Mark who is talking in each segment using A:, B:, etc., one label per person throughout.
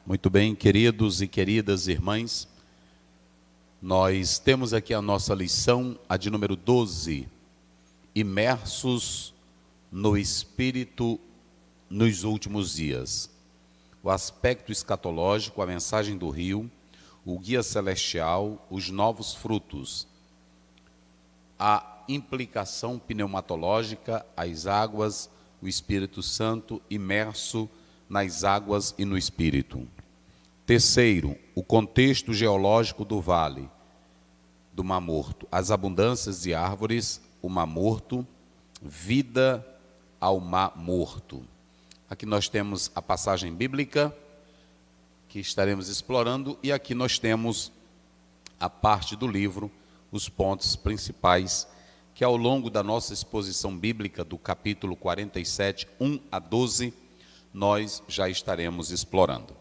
A: Muito bem, queridos e queridas irmãs, nós temos aqui a nossa lição, a de número 12, imersos no Espírito nos últimos dias. O aspecto escatológico, a mensagem do rio, o guia celestial, os novos frutos, a implicação pneumatológica, as águas, o Espírito Santo imerso nas águas e no Espírito. Terceiro, o contexto geológico do vale do Mar Morto, as abundâncias de árvores, o Mar Morto, vida ao Mar Morto. Aqui nós temos a passagem bíblica que estaremos explorando e aqui nós temos a parte do livro, os pontos principais que ao longo da nossa exposição bíblica do capítulo 47, 1 a 12, nós já estaremos explorando.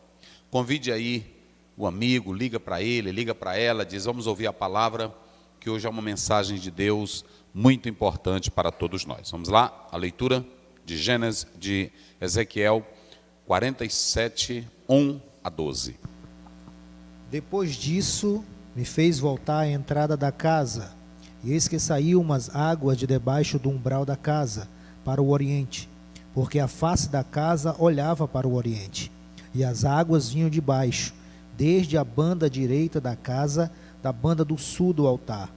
A: Convide aí o amigo, liga para ele, liga para ela, diz, vamos ouvir a palavra, que hoje é uma mensagem de Deus muito importante para todos nós. Vamos lá, a leitura de Gênesis, de Ezequiel 47, 1 a 12.
B: Depois disso, me fez voltar à entrada da casa, e eis que saíam umas águas de debaixo do umbral da casa, para o oriente, porque a face da casa olhava para o oriente. E as águas vinham de baixo, desde a banda direita da casa, da banda do sul do altar.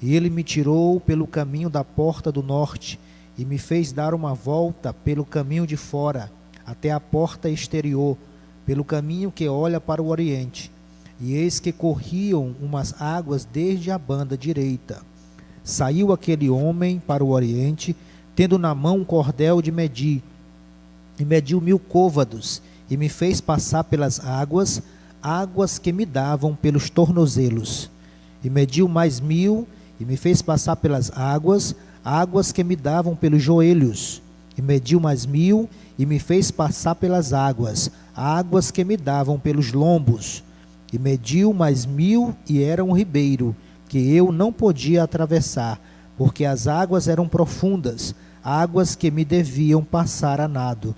B: E ele me tirou pelo caminho da porta do norte, e me fez dar uma volta pelo caminho de fora, até a porta exterior, pelo caminho que olha para o oriente. E eis que corriam umas águas desde a banda direita. Saiu aquele homem para o oriente, tendo na mão um cordel de medir, e mediu 1000 côvados, e me fez passar pelas águas, águas que me davam pelos tornozelos. E mediu mais 1000, e me fez passar pelas águas, águas que me davam pelos joelhos. E mediu mais 1000, e me fez passar pelas águas, águas que me davam pelos lombos. E mediu mais 1000, e era um ribeiro, que eu não podia atravessar, porque as águas eram profundas, águas que me deviam passar a nado,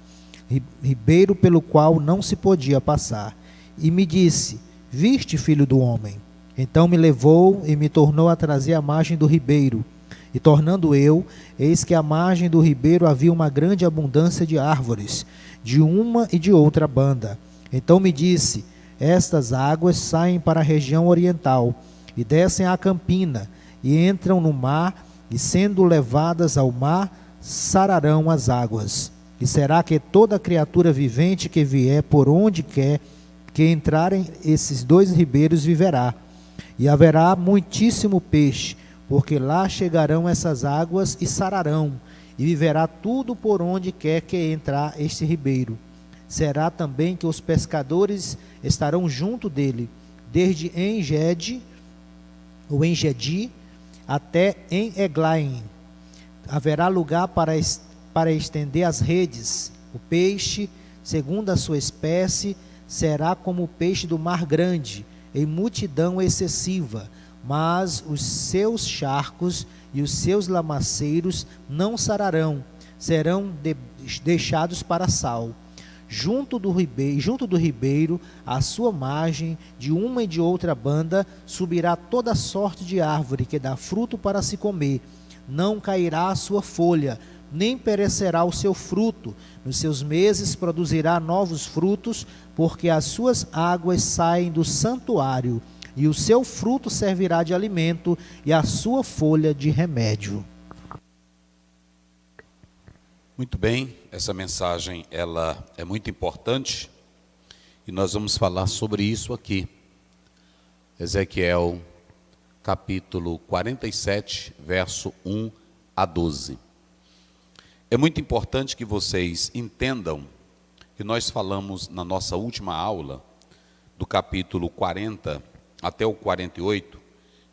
B: ribeiro pelo qual não se podia passar. E me disse, viste, filho do homem? Então me levou e me tornou a trazer à margem do ribeiro. E tornando eu, eis que à margem do ribeiro havia uma grande abundância de árvores, de uma e de outra banda. Então me disse, estas águas saem para a região oriental, e descem à campina, e entram no mar, e sendo levadas ao mar, sararão as águas. E será que toda criatura vivente que vier por onde quer que entrarem esses 2 ribeiros viverá. E haverá muitíssimo peixe, porque lá chegarão essas águas e sararão, e viverá tudo por onde quer que entrar este ribeiro. Será também que os pescadores estarão junto dele, desde En-Gedi, ou En-Gedi, até em Eglaim. Haverá lugar para estender as redes. O peixe, segundo a sua espécie, será como o peixe do mar grande, em multidão excessiva, mas os seus charcos e os seus lamaceiros não sararão, serão deixados para sal. Junto do ribeiro, à sua margem, de uma e de outra banda, subirá toda sorte de árvore que dá fruto para se comer. Não cairá a sua folha, nem perecerá o seu fruto. Nos seus meses produzirá novos frutos, porque as suas águas saem do santuário, e o seu fruto servirá de alimento, e a sua folha de remédio.
A: Muito bem, essa mensagem ela é muito importante e nós vamos falar sobre isso aqui. Ezequiel capítulo 47, verso 1 a 12. É muito importante que vocês entendam que nós falamos na nossa última aula, do capítulo 40 até o 48,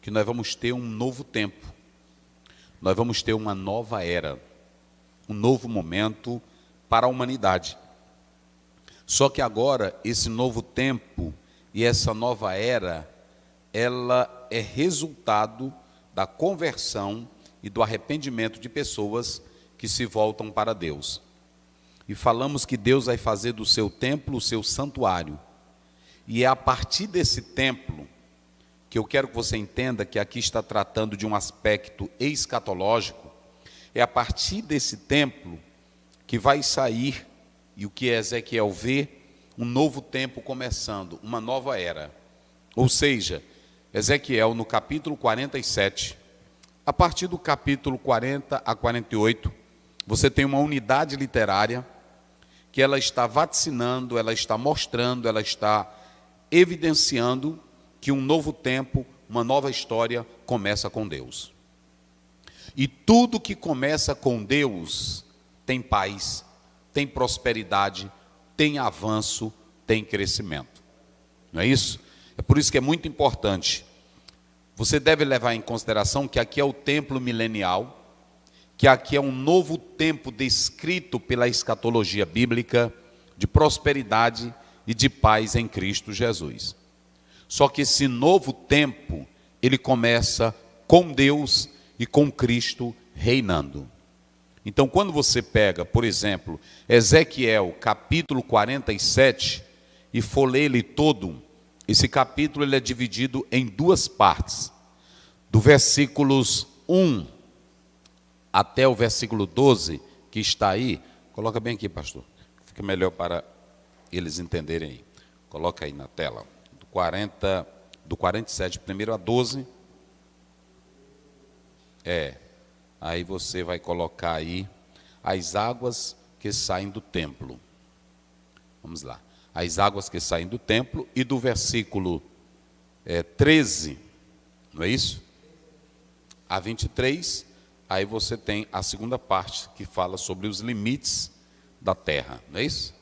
A: que nós vamos ter um novo tempo, nós vamos ter uma nova era, um novo momento para a humanidade. Só que agora, esse novo tempo e essa nova era, ela é resultado da conversão e do arrependimento de pessoas que se voltam para Deus. E falamos que Deus vai fazer do seu templo o seu santuário. E é a partir desse templo que eu quero que você entenda que aqui está tratando de um aspecto escatológico. É a partir desse templo que vai sair, e o que Ezequiel vê, um novo tempo começando, uma nova era. Ou seja, Ezequiel no capítulo 47, a partir do capítulo 40 a 48, você tem uma unidade literária que ela está vaticinando, ela está mostrando, ela está evidenciando que um novo tempo, uma nova história começa com Deus. E tudo que começa com Deus tem paz, tem prosperidade, tem avanço, tem crescimento. Não é isso? É por isso que é muito importante. Você deve levar em consideração que aqui é o templo milenial, que aqui é um novo tempo descrito pela escatologia bíblica de prosperidade e de paz em Cristo Jesus. Só que esse novo tempo, ele começa com Deus e com Cristo reinando. Então, quando você pega, por exemplo, Ezequiel, capítulo 47, e for ler ele todo, esse capítulo ele é dividido em duas partes. Do versículos 1 até o versículo 12, que está aí, coloca bem aqui, pastor, fica melhor para eles entenderem aí. Coloca aí na tela, do 47, primeiro a 12, aí você vai colocar aí, as águas que saem do templo. Vamos lá, as águas que saem do templo, e do versículo 13, não é isso? A 23, aí você tem a segunda parte, que fala sobre os limites da terra, não é isso?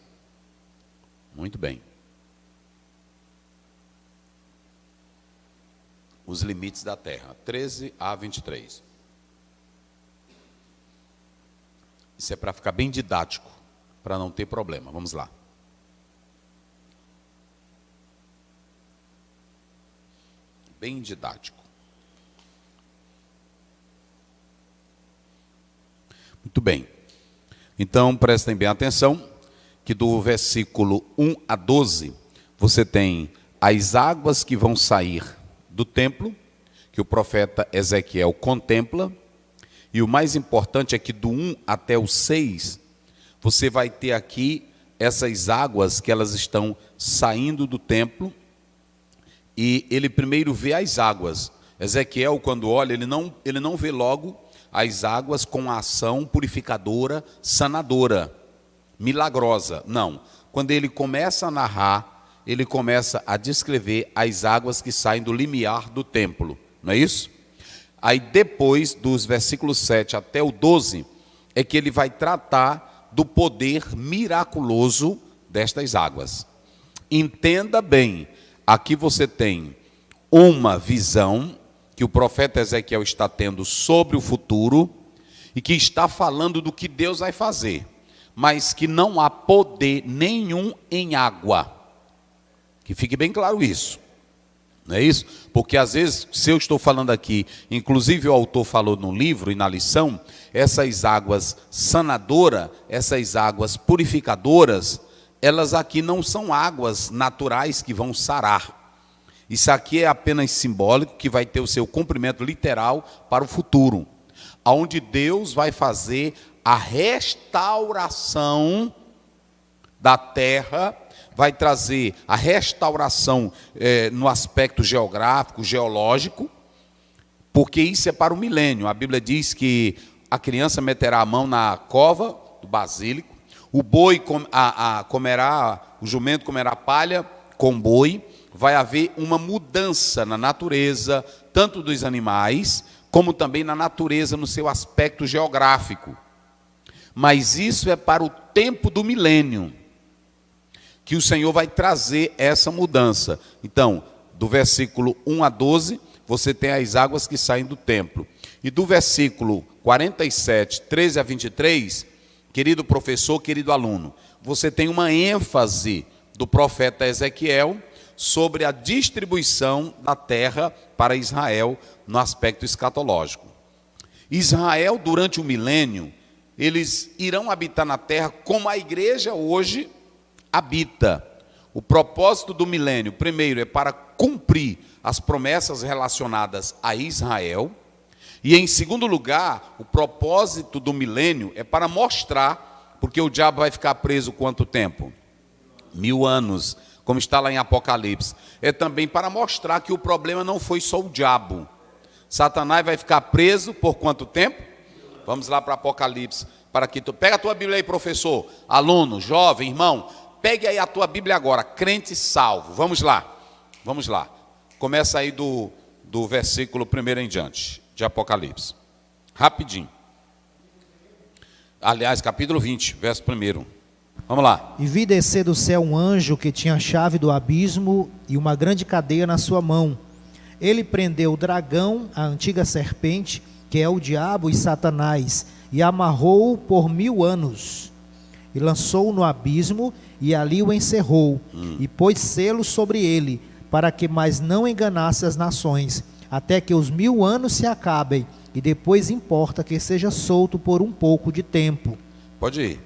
A: Muito bem. Os limites da terra, 13 a 23. Isso é para ficar bem didático, para não ter problema. Vamos lá. Bem didático. Muito bem. Então, prestem bem atenção, que do versículo 1 a 12, você tem as águas que vão sair do templo, que o profeta Ezequiel contempla, e o mais importante é que do 1 até o 6, você vai ter aqui essas águas que elas estão saindo do templo, e ele primeiro vê as águas. Ezequiel, quando olha, ele não vê logo as águas com a ação purificadora, sanadora, milagrosa. Não. Quando ele começa a narrar, ele começa a descrever as águas que saem do limiar do templo. Não é isso? Aí depois, dos versículos 7 até o 12, é que ele vai tratar do poder miraculoso destas águas. Entenda bem, aqui você tem uma visão que o profeta Ezequiel está tendo sobre o futuro e que está falando do que Deus vai fazer, mas que não há poder nenhum em água. Que fique bem claro isso. Não é isso? Porque às vezes, se eu estou falando aqui, inclusive o autor falou no livro e na lição, essas águas sanadoras, essas águas purificadoras, elas aqui não são águas naturais que vão sarar. Isso aqui é apenas simbólico, que vai ter o seu cumprimento literal para o futuro, onde Deus vai fazer a restauração da terra, vai trazer a restauração no aspecto geográfico, geológico, porque isso é para o milênio. A Bíblia diz que a criança meterá a mão na cova do basílico, o boi comerá, o jumento comerá palha com boi. Vai haver uma mudança na natureza, tanto dos animais, como também na natureza no seu aspecto geográfico. Mas isso é para o tempo do milênio, que o Senhor vai trazer essa mudança. Então, do versículo 1 a 12, você tem as águas que saem do templo. E do versículo 47, 13 a 23, querido professor, querido aluno, você tem uma ênfase do profeta Ezequiel sobre a distribuição da terra para Israel no aspecto escatológico. Israel, durante o milênio, eles irão habitar na terra como a igreja hoje habita, O propósito do milênio, primeiro, é para cumprir as promessas relacionadas a Israel. E, em segundo lugar, o propósito do milênio é para mostrar, porque o diabo vai ficar preso quanto tempo? 1000 anos, como está lá em Apocalipse. É também para mostrar que o problema não foi só o diabo. Satanás vai ficar preso por quanto tempo? Vamos lá para Apocalipse. Para que tu pega a tua Bíblia aí, professor, aluno, jovem, irmão. Pegue aí a tua Bíblia agora, crente salvo. Vamos lá. Começa aí do versículo 1 em diante, de Apocalipse. Rapidinho. Aliás, capítulo 20, verso 1. Vamos lá.
B: E vi descer do céu um anjo que tinha a chave do abismo e uma grande cadeia na sua mão. Ele prendeu o dragão, a antiga serpente, que é o diabo e Satanás, e amarrou-o por 1000 anos. E lançou-o no abismo, e ali o encerrou, e pôs selo sobre ele, para que mais não enganasse as nações, até que os 1000 anos se acabem, e depois importa que seja solto por um pouco de tempo.
A: Pode ir.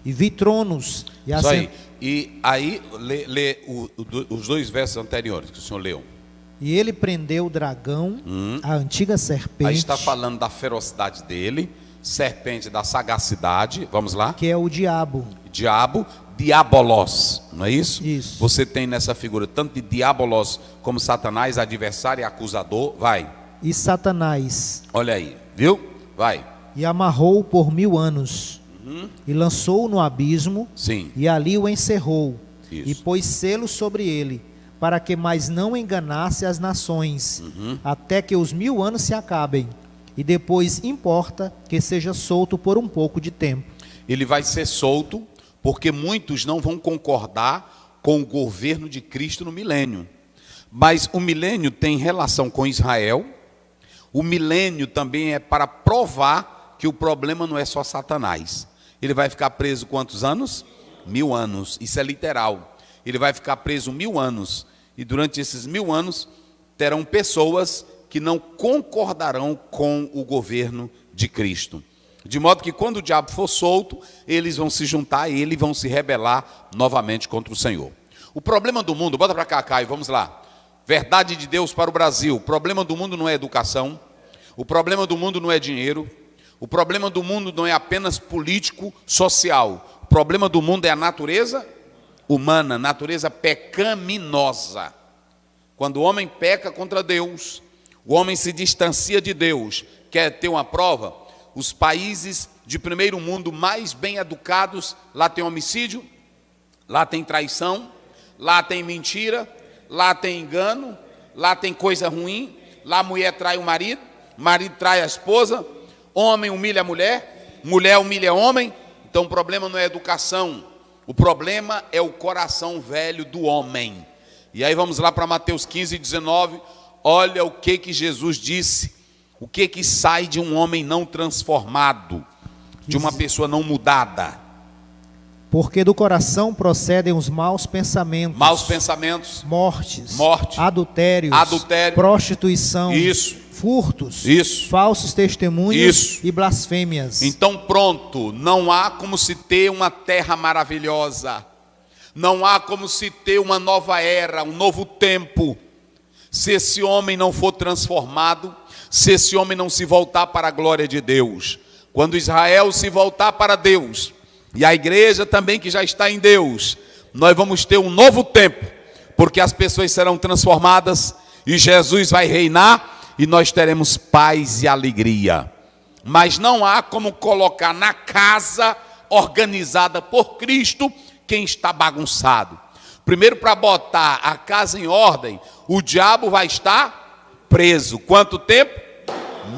B: E vi tronos. E
A: isso aí. E aí, lê os 2 versos anteriores que o senhor leu.
B: E ele prendeu o dragão, a antiga serpente.
A: Aí está falando da ferocidade dele, serpente da sagacidade, vamos lá.
B: Que é o diabo.
A: Diabo, diabolos, não é isso?
B: Isso.
A: Você tem nessa figura tanto de diabolos como Satanás, adversário e acusador, vai.
B: E Satanás.
A: Olha aí, viu? Vai.
B: E amarrou-o por 1000 anos. E lançou-o no abismo.
A: Sim.
B: E ali o encerrou.
A: Isso.
B: E pôs selo sobre ele, para que mais não enganasse as nações, até que os 1000 anos se acabem. E depois importa que seja solto por um pouco de tempo.
A: Ele vai ser solto, porque muitos não vão concordar com o governo de Cristo no milênio. Mas o milênio tem relação com Israel. O milênio também é para provar que o problema não é só Satanás. Ele vai ficar preso quantos anos? 1000 anos. Isso é literal. Ele vai ficar preso 1000 anos. E durante esses 1000 anos, terão pessoas que não concordarão com o governo de Cristo. De modo que quando o diabo for solto, eles vão se juntar a ele e vão se rebelar novamente contra o Senhor. O problema do mundo, bota para cá, Caio, vamos lá. Verdade de Deus para o Brasil. O problema do mundo não é educação. O problema do mundo não é dinheiro. O problema do mundo não é apenas político, social. O problema do mundo é a natureza humana, natureza pecaminosa. Quando o homem peca contra Deus, o homem se distancia de Deus. Quer ter uma prova? Os países de primeiro mundo mais bem educados, lá tem homicídio, lá tem traição, lá tem mentira, lá tem engano, lá tem coisa ruim, lá a mulher trai o marido trai a esposa, homem humilha a mulher, mulher humilha homem. Então o problema não é a educação, o problema é o coração velho do homem. E aí vamos lá para Mateus 15, 19, olha o que Jesus disse, o que sai de um homem não transformado, de uma pessoa não mudada.
B: Porque do coração procedem os maus pensamentos, mortes, adultérios, prostituição, furtos, falsos testemunhos e blasfêmias.
A: Então pronto, não há como se ter uma terra maravilhosa, não há como se ter uma nova era, um novo tempo, se esse homem não for transformado, se esse homem não se voltar para a glória de Deus. Quando Israel se voltar para Deus, e a igreja também que já está em Deus, nós vamos ter um novo tempo, porque as pessoas serão transformadas, e Jesus vai reinar, e nós teremos paz e alegria. Mas não há como colocar na casa organizada por Cristo quem está bagunçado. Primeiro, para botar a casa em ordem, o diabo vai estar preso. Quanto tempo?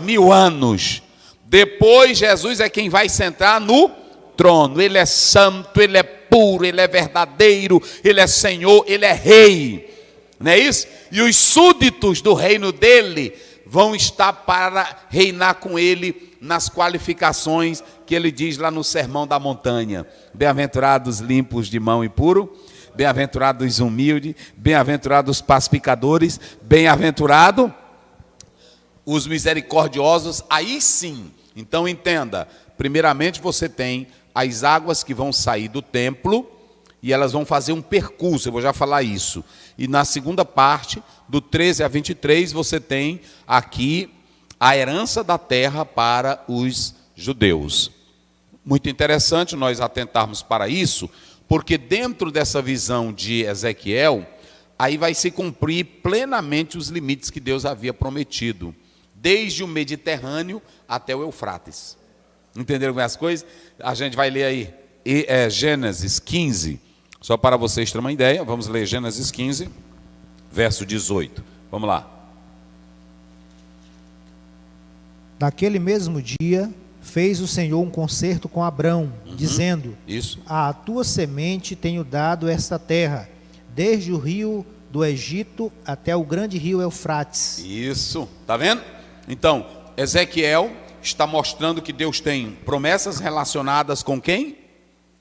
A: 1000 anos. Depois Jesus é quem vai sentar no trono. Ele é santo, ele é puro, ele é verdadeiro, ele é Senhor, ele é rei. Não é isso? E os súditos do reino dele vão estar para reinar com ele nas qualificações que ele diz lá no Sermão da Montanha. Bem-aventurados limpos de mão e puro, bem-aventurados humildes, bem-aventurados pacificadores, bem-aventurado os misericordiosos. Aí sim, então entenda, primeiramente você tem as águas que vão sair do templo, e elas vão fazer um percurso, eu vou já falar isso. E na segunda parte, do 13 a 23, você tem aqui a herança da terra para os judeus. Muito interessante nós atentarmos para isso, porque dentro dessa visão de Ezequiel, aí vai se cumprir plenamente os limites que Deus havia prometido, desde o Mediterrâneo até o Eufrates. Entenderam como é as coisas? A gente vai ler aí Gênesis 15, só para vocês terem uma ideia. Vamos ler Gênesis 15, verso 18. Vamos lá.
B: Naquele mesmo dia, fez o Senhor um concerto com Abrão, dizendo:
A: Isso.
B: À tua semente tenho dado esta terra, desde o rio do Egito até o grande rio Eufrates.
A: Isso, tá vendo? Então, Ezequiel está mostrando que Deus tem promessas relacionadas com quem?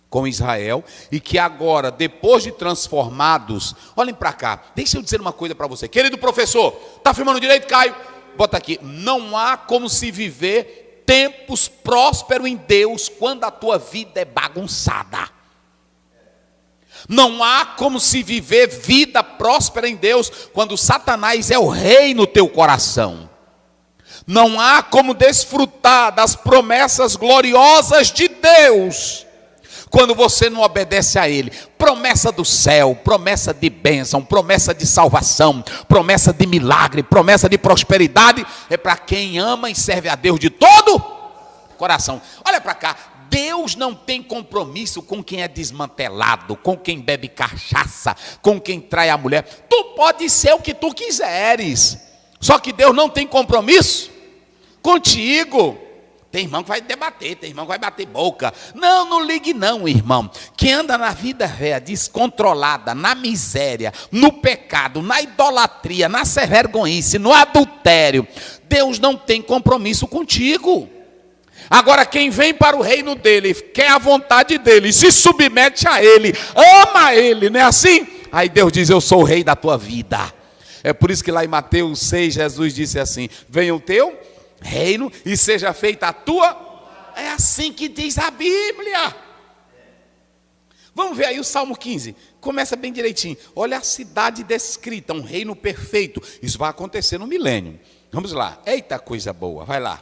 A: Com Israel, e que agora, depois de transformados, olhem para cá, deixa eu dizer uma coisa para você, querido professor, está afirmando direito, Caio? Bota aqui, não há como se viver tempos prósperos em Deus quando a tua vida é bagunçada. Não há como se viver vida próspera em Deus quando Satanás é o rei no teu coração. Não há como desfrutar das promessas gloriosas de Deus quando você não obedece a Ele. Promessa do céu, promessa de bênção, promessa de salvação, promessa de milagre, promessa de prosperidade, é para quem ama e serve a Deus de todo coração. Olha para cá, Deus não tem compromisso com quem é desmantelado, com quem bebe cachaça, com quem trai a mulher. Tu pode ser o que tu quiseres, só que Deus não tem compromisso contigo. Tem irmão que vai debater, tem irmão que vai bater boca. Não ligue não, irmão. Quem anda na vida velha, descontrolada, na miséria, no pecado, na idolatria, na vergonhice, no adultério, Deus não tem compromisso contigo. Agora quem vem para o reino dele, quer a vontade dele, se submete a ele, ama ele, não é assim? Aí Deus diz: eu sou o rei da tua vida. É por isso que lá em Mateus 6, Jesus disse assim: venha o teu reino e seja feita a tua. É assim que diz a Bíblia. Vamos ver aí o Salmo 15. Começa bem direitinho. Olha a cidade descrita, um reino perfeito. Isso vai acontecer no milênio. Vamos lá. Eita coisa boa, vai lá.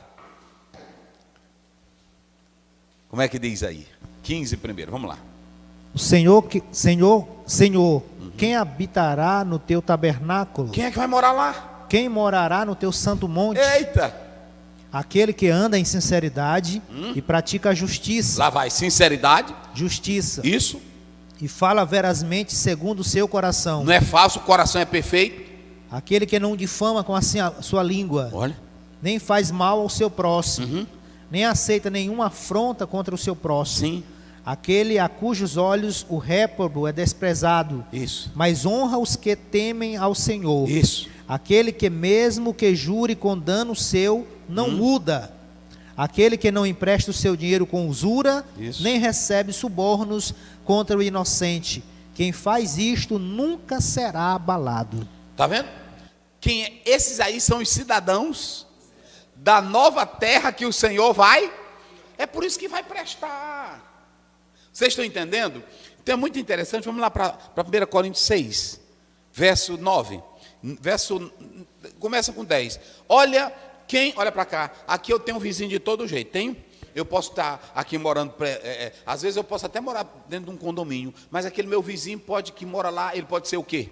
A: Como é que diz aí? 15 primeiro, vamos lá.
B: O Senhor, quem habitará no teu tabernáculo?
A: Quem é que vai morar lá?
B: Quem morará no teu santo monte?
A: Eita!
B: Aquele que anda em sinceridade e pratica a justiça.
A: Lá vai, sinceridade.
B: Justiça.
A: Isso.
B: E fala verazmente segundo o seu coração.
A: Não é falso, o coração é perfeito.
B: Aquele que não difama com a sua língua.
A: Olha.
B: Nem faz mal ao seu próximo. Nem aceita nenhuma afronta contra o seu próximo.
A: Sim.
B: Aquele a cujos olhos o réprobo é desprezado.
A: Isso.
B: Mas honra os que temem ao Senhor.
A: Isso.
B: Aquele que mesmo que jure com dano seu, não muda. Aquele que não empresta o seu dinheiro com usura, nem recebe subornos contra o inocente. Quem faz isto nunca será abalado.
A: Está vendo? Esses aí são os cidadãos da nova terra que o Senhor vai. É por isso que vai prestar. Vocês estão entendendo? Então é muito interessante. Vamos lá para 1 Coríntios 6, verso 9. Começa com 10. Olha para cá. Aqui eu tenho um vizinho de todo jeito. Tenho? Eu posso estar aqui morando, às vezes eu posso até morar dentro de um condomínio, mas aquele meu vizinho que mora lá, ele pode ser o quê?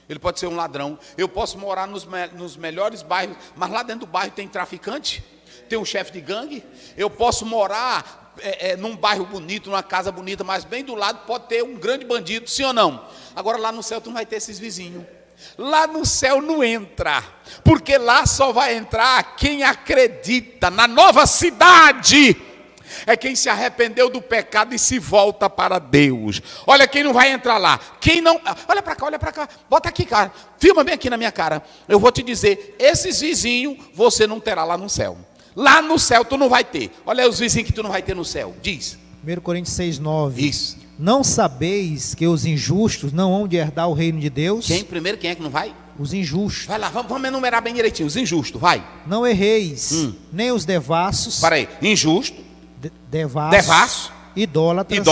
A: Ele pode ser um ladrão. Eu posso morar nos melhores bairros, mas lá dentro do bairro tem traficante, tem um chefe de gangue. Eu posso morar num bairro bonito, numa casa bonita, mas bem do lado pode ter um grande bandido, sim ou não? Agora lá no céu tu não vai ter esses vizinhos. Lá no céu não entra, porque lá só vai entrar quem acredita na nova cidade. É quem se arrependeu do pecado e se volta para Deus. Olha quem não vai entrar lá. Quem não... Olha para cá. Bota aqui, cara. Filma bem aqui na minha cara. Eu vou te dizer, esses vizinhos você não terá lá no céu. Lá no céu tu não vai ter. Olha aí os vizinhos que tu não vai ter no céu. Diz.
B: 1 Coríntios 6, 9.
A: Isso.
B: Não sabeis que os injustos não hão de herdar o reino de Deus?
A: Primeiro, quem é que não vai?
B: Os injustos.
A: Vai lá, vamos enumerar bem direitinho. Os injustos, vai.
B: Não erreis, nem os devassos.
A: Para aí, injusto.
B: Devasso. Idólatras.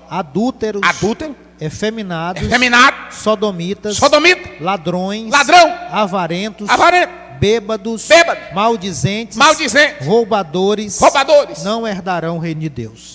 B: adúteros,
A: adúltero,
B: efeminados,
A: efeminado,
B: sodomitas,
A: sodomita,
B: ladrões,
A: ladrão,
B: avarentos,
A: avarento,
B: bêbados,
A: bêbado,
B: maldizentes,
A: maldizente,
B: roubadores,
A: roubadores.
B: não herdarão o reino de Deus.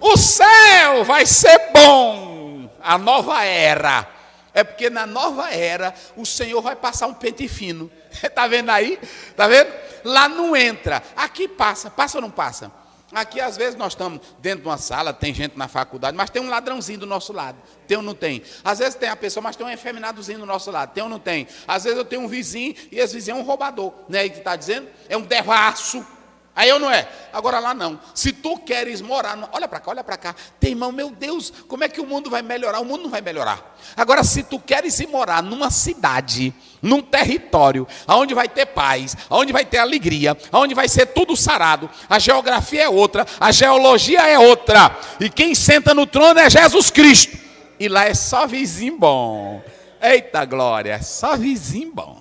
A: O céu vai ser bom, a nova era. É porque na nova era o Senhor vai passar um pente fino. Está vendo aí? Está vendo? Lá não entra. Aqui passa. Passa ou não passa? Aqui às vezes nós estamos dentro de uma sala, tem gente na faculdade, mas tem um ladrãozinho do nosso lado. Tem ou não tem? Às vezes tem a pessoa, mas tem um efeminadozinho do nosso lado. Tem ou não tem? Às vezes eu tenho um vizinho e esse vizinho é um roubador. Não é aí que está dizendo? É um devasso. Aí eu não é. Agora lá não. Se tu queres morar, olha para cá, olha para cá. Tem irmão, meu Deus, como é que o mundo vai melhorar? O mundo não vai melhorar. Agora, se tu queres ir morar numa cidade, num território, onde vai ter paz, onde vai ter alegria, onde vai ser tudo sarado, a geografia é outra, a geologia é outra. E quem senta no trono é Jesus Cristo. E lá é só vizinho bom. Eita glória, só vizinho bom.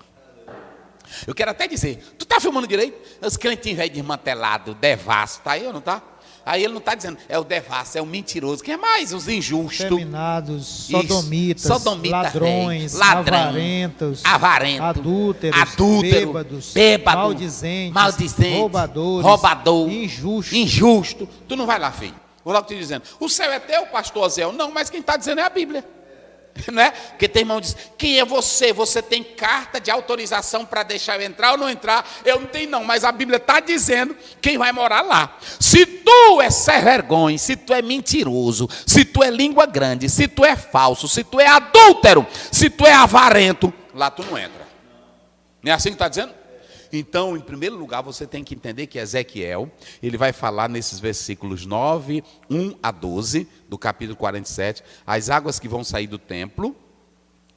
A: Eu quero até dizer, tu está filmando direito? Os crentinhos velho desmantelado, devasso, tá aí ou não tá? Aí ele não está dizendo, é o devasso, é o mentiroso. Quem é mais? Os injustos.
B: Efeminados, sodomitas,
A: sodomita,
B: ladrões,
A: ladrão,
B: avarentos,
A: adúltero,
B: bêbado, maldizentes, roubadores,
A: injusto. Tu não vai lá, filho. Vou logo te dizendo, o céu é teu, pastor Zé? Não, mas quem está dizendo é a Bíblia. Não é? Porque tem irmão que diz, quem é você? Você tem carta de autorização para deixar eu entrar ou não entrar? Eu não tenho não, mas a Bíblia está dizendo quem vai morar lá. Se tu é sem vergonha, se tu é mentiroso, se tu é língua grande, se tu é falso, se tu é adúltero, se tu é avarento, lá tu não entra. Não é assim que está dizendo? Então, em primeiro lugar, você tem que entender que Ezequiel, ele vai falar nesses versículos 9, 1 a 12, do capítulo 47, as águas que vão sair do templo.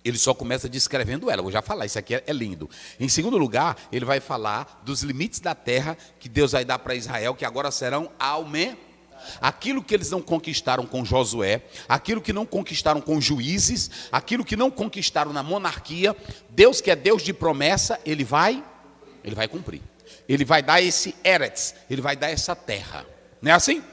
A: Ele só começa descrevendo ela, vou já falar, isso aqui é lindo. Em segundo lugar, ele vai falar dos limites da terra que Deus vai dar para Israel, que agora serão aumentados. Aquilo que eles não conquistaram com Josué, aquilo que não conquistaram com juízes, aquilo que não conquistaram na monarquia, Deus que é Deus de promessa, Ele vai cumprir. Ele vai dar esse Eretz, ele vai dar essa terra. Não é assim?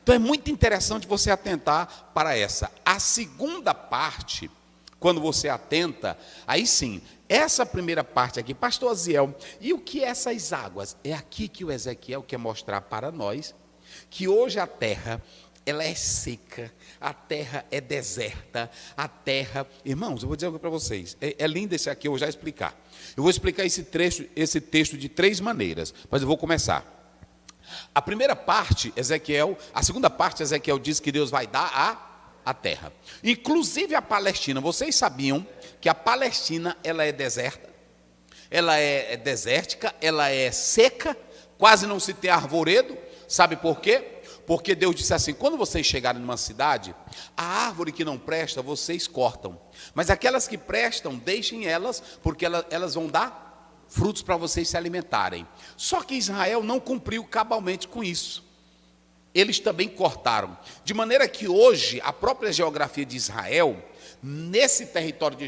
A: Então é muito interessante você atentar para essa. A segunda parte, quando você atenta, aí sim, essa primeira parte aqui, pastor Aziel, e o que é essas águas? É aqui que o Ezequiel quer mostrar para nós, que hoje a terra, ela é seca, a terra é deserta, a terra... Irmãos, eu vou dizer algo para vocês, é lindo esse aqui, eu vou já explicar. Eu vou explicar esse texto de três maneiras, mas eu vou começar. A primeira parte, a segunda parte, Ezequiel diz que Deus vai dar a terra. Inclusive a Palestina, vocês sabiam que a Palestina, ela é deserta, ela é desértica, ela é seca, quase não se tem arvoredo, sabe por quê? Porque Deus disse assim, quando vocês chegarem numa cidade, a árvore que não presta, vocês cortam. Mas aquelas que prestam, deixem elas, porque elas vão dar frutos para vocês se alimentarem. Só que Israel não cumpriu cabalmente com isso. Eles também cortaram. De maneira que hoje, a própria geografia de Israel, nesse território de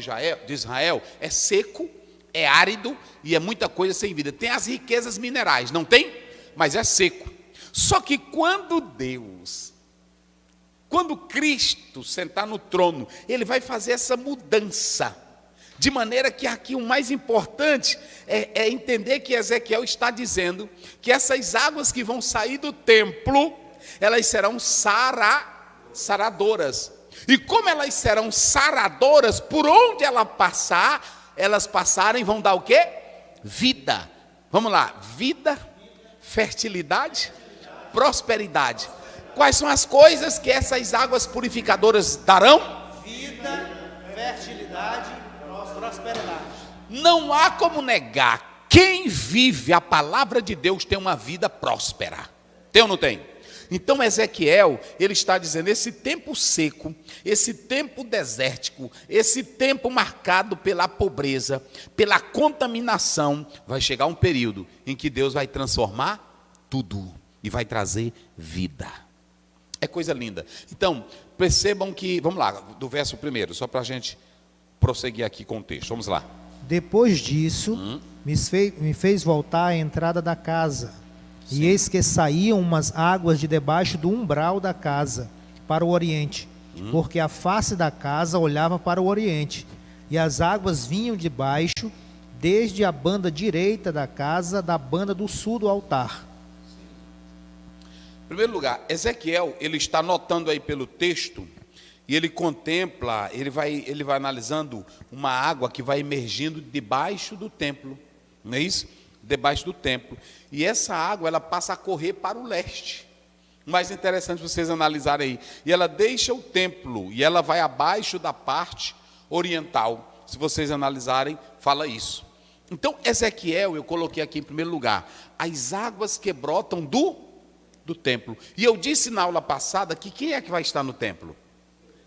A: Israel, é seco, é árido e é muita coisa sem vida. Tem as riquezas minerais, não tem? Mas é seco. Só que quando Cristo sentar no trono, Ele vai fazer essa mudança, de maneira que aqui o mais importante é entender que Ezequiel está dizendo que essas águas que vão sair do templo, elas serão saradoras, e como elas serão saradoras, por onde elas passarem vão dar o quê? Vida. Vamos lá, vida, fertilidade, prosperidade. Quais são as coisas que essas águas purificadoras darão?
B: Vida, fertilidade, prosperidade.
A: Não há como negar, quem vive a palavra de Deus tem uma vida próspera. Tem ou não tem? Então Ezequiel, ele está dizendo, esse tempo seco, esse tempo desértico, esse tempo marcado pela pobreza, pela contaminação, vai chegar um período em que Deus vai transformar tudo e vai trazer vida. É coisa linda. Então, percebam que, vamos lá, do verso primeiro, só para a gente prosseguir aqui com o texto, vamos lá.
B: Depois disso, me fez voltar à entrada da casa, e eis que saíam umas águas de debaixo do umbral da casa, para o oriente, porque a face da casa olhava para o oriente, e as águas vinham de baixo, desde a banda direita da casa, da banda do sul do altar.
A: Em primeiro lugar, Ezequiel, ele está notando aí pelo texto, e ele contempla, ele vai analisando uma água que vai emergindo debaixo do templo, não é isso? Debaixo do templo. E essa água, ela passa a correr para o leste. O mais interessante vocês analisarem aí. E ela deixa o templo, e ela vai abaixo da parte oriental. Se vocês analisarem, fala isso. Então, Ezequiel, eu coloquei aqui em primeiro lugar, as águas que brotam do templo. E eu disse na aula passada que quem é que vai estar no templo?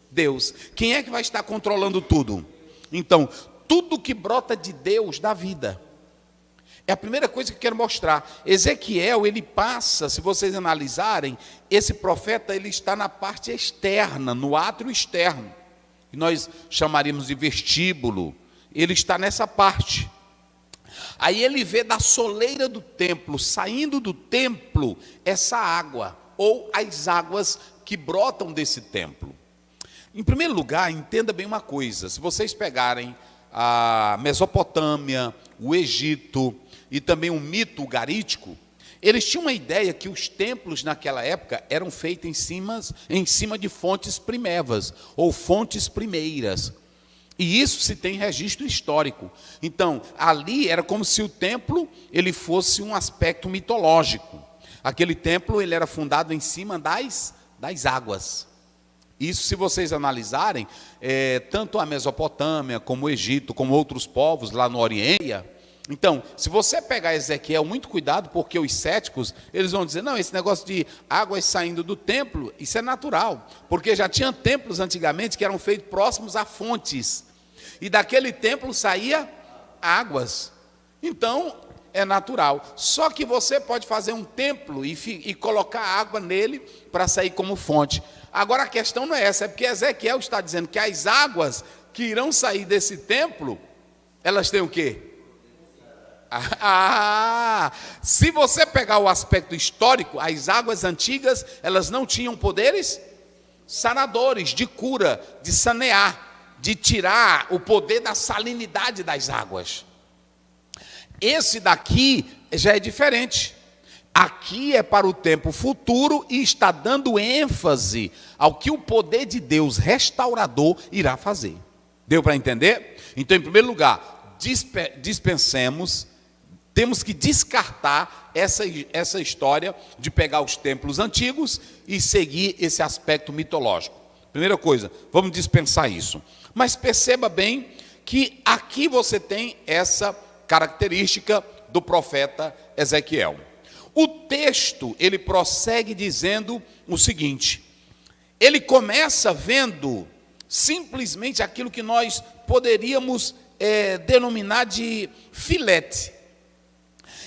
A: Deus. Quem é que vai estar controlando tudo? Então, tudo que brota de Deus dá vida. É a primeira coisa que eu quero mostrar. Ezequiel, ele passa, se vocês analisarem, esse profeta, ele está na parte externa, no átrio externo, que nós chamaríamos de vestíbulo. Ele está nessa parte. Aí ele vê da soleira do templo, saindo do templo, essa água, ou as águas que brotam desse templo. Em primeiro lugar, entenda bem uma coisa, se vocês pegarem a Mesopotâmia, o Egito e também o mito ugarítico, eles tinham uma ideia que os templos naquela época eram feitos em cima de fontes primevas, ou fontes primeiras. E isso se tem registro histórico. Então, ali era como se o templo ele fosse um aspecto mitológico. Aquele templo ele era fundado em cima das águas. Isso, se vocês analisarem, tanto a Mesopotâmia, como o Egito, como outros povos lá no Oriente. Então, se você pegar Ezequiel, muito cuidado, porque os céticos, eles vão dizer, não, esse negócio de águas saindo do templo, isso é natural, porque já tinha templos antigamente que eram feitos próximos a fontes, e daquele templo saía águas. Então, é natural. Só que você pode fazer um templo e colocar água nele para sair como fonte. Agora a questão não é essa, é porque Ezequiel está dizendo que as águas que irão sair desse templo, elas têm o quê? Se você pegar o aspecto histórico, as águas antigas, elas não tinham poderes sanadores, de cura, de sanear, de tirar o poder da salinidade das águas. Esse daqui já é diferente. Aqui é para o tempo futuro e está dando ênfase ao que o poder de Deus restaurador irá fazer. Deu para entender? Então, em primeiro lugar, dispensemos, temos que descartar essa história de pegar os templos antigos e seguir esse aspecto mitológico. Primeira coisa, vamos dispensar isso. Mas perceba bem que aqui você tem essa característica do profeta Ezequiel. O texto, ele prossegue dizendo o seguinte, ele começa vendo simplesmente aquilo que nós poderíamos denominar de filete.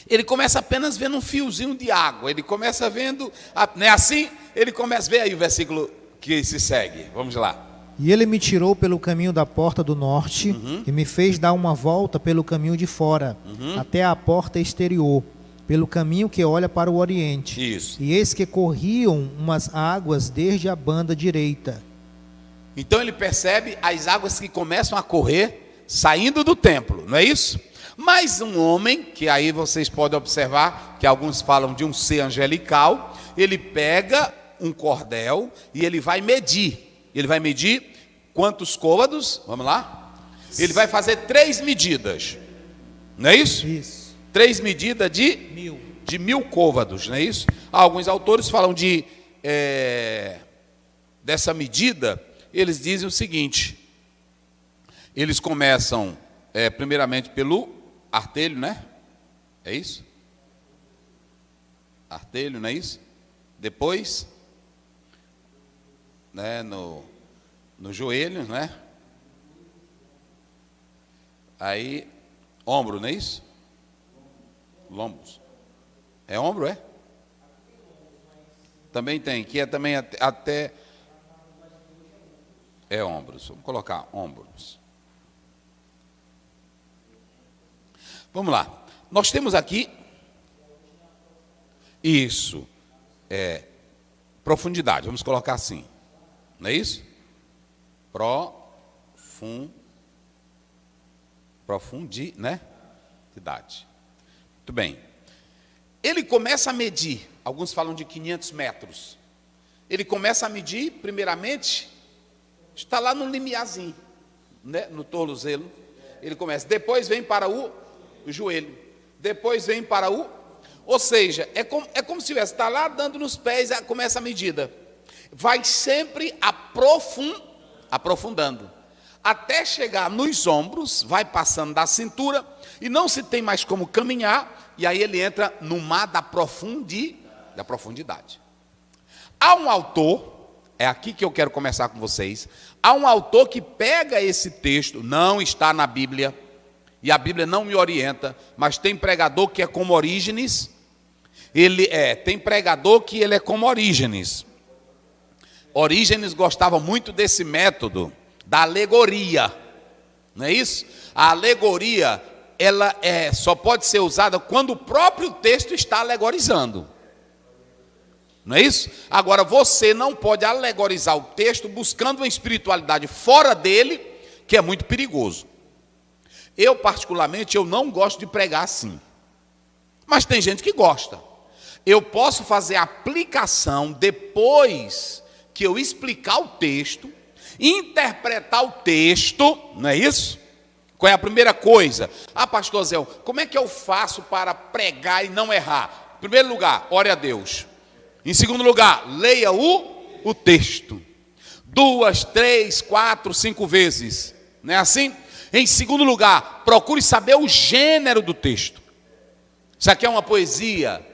A: Ele começa apenas vendo um fiozinho de água, ele começa vendo, não é assim? Ele começa, vê aí o versículo que se segue, vamos lá.
B: E ele me tirou pelo caminho da porta do norte, e me fez dar uma volta pelo caminho de fora, até a porta exterior, pelo caminho que olha para o oriente.
A: Isso.
B: E eis que corriam umas águas desde a banda direita.
A: Então ele percebe as águas que começam a correr, saindo do templo, não é isso? Mas um homem, que aí vocês podem observar, que alguns falam de um ser angelical, ele pega um cordel e ele vai medir. Ele vai medir quantos côvados? Vamos lá? Ele vai fazer 3 medidas. Não é isso?
B: Isso.
A: 3 medidas de 1000 côvados, não é isso? Alguns autores falam dessa medida, eles dizem o seguinte, eles começam primeiramente pelo artelho, né? É isso? Artelho, não é isso? Depois, né, no joelho, né? Aí, ombro, não é isso? Lombos. É ombro, é? Também tem, que é também até... É ombros, vamos colocar ombros. Vamos lá. Nós temos aqui... Isso. Profundidade, vamos colocar assim. não é isso? Né? Idade. Muito bem. Ele começa a medir, alguns falam de 500 metros. Ele começa a medir, primeiramente, está lá no limiarzinho, né? No tornozelo. Ele começa, depois vem para o joelho, depois vem para o... Ou seja, é como se tivesse, está lá dando nos pés, começa a medida. Vai sempre aprofundando. Até chegar nos ombros, vai passando da cintura, e não se tem mais como caminhar, e aí ele entra no mar da profundidade. Há um autor, é aqui que eu quero começar com vocês, há um autor que pega esse texto, não está na Bíblia, e a Bíblia não me orienta, mas tem pregador que é como Orígenes, tem pregador que ele é como Orígenes. Orígenes gostava muito desse método, da alegoria, não é isso? A alegoria, ela só pode ser usada quando o próprio texto está alegorizando, não é isso? Agora, você não pode alegorizar o texto buscando uma espiritualidade fora dele, que é muito perigoso. Eu, particularmente, eu não gosto de pregar assim, mas tem gente que gosta. Eu posso fazer a aplicação depois que eu explicar o texto, interpretar o texto, não é isso? Qual é a primeira coisa? Pastor Zé, como é que eu faço para pregar e não errar? Em primeiro lugar, ore a Deus. Em segundo lugar, leia o texto. 2, 3, 4, 5 vezes. Não é assim? Em segundo lugar, procure saber o gênero do texto. Isso aqui é uma poesia.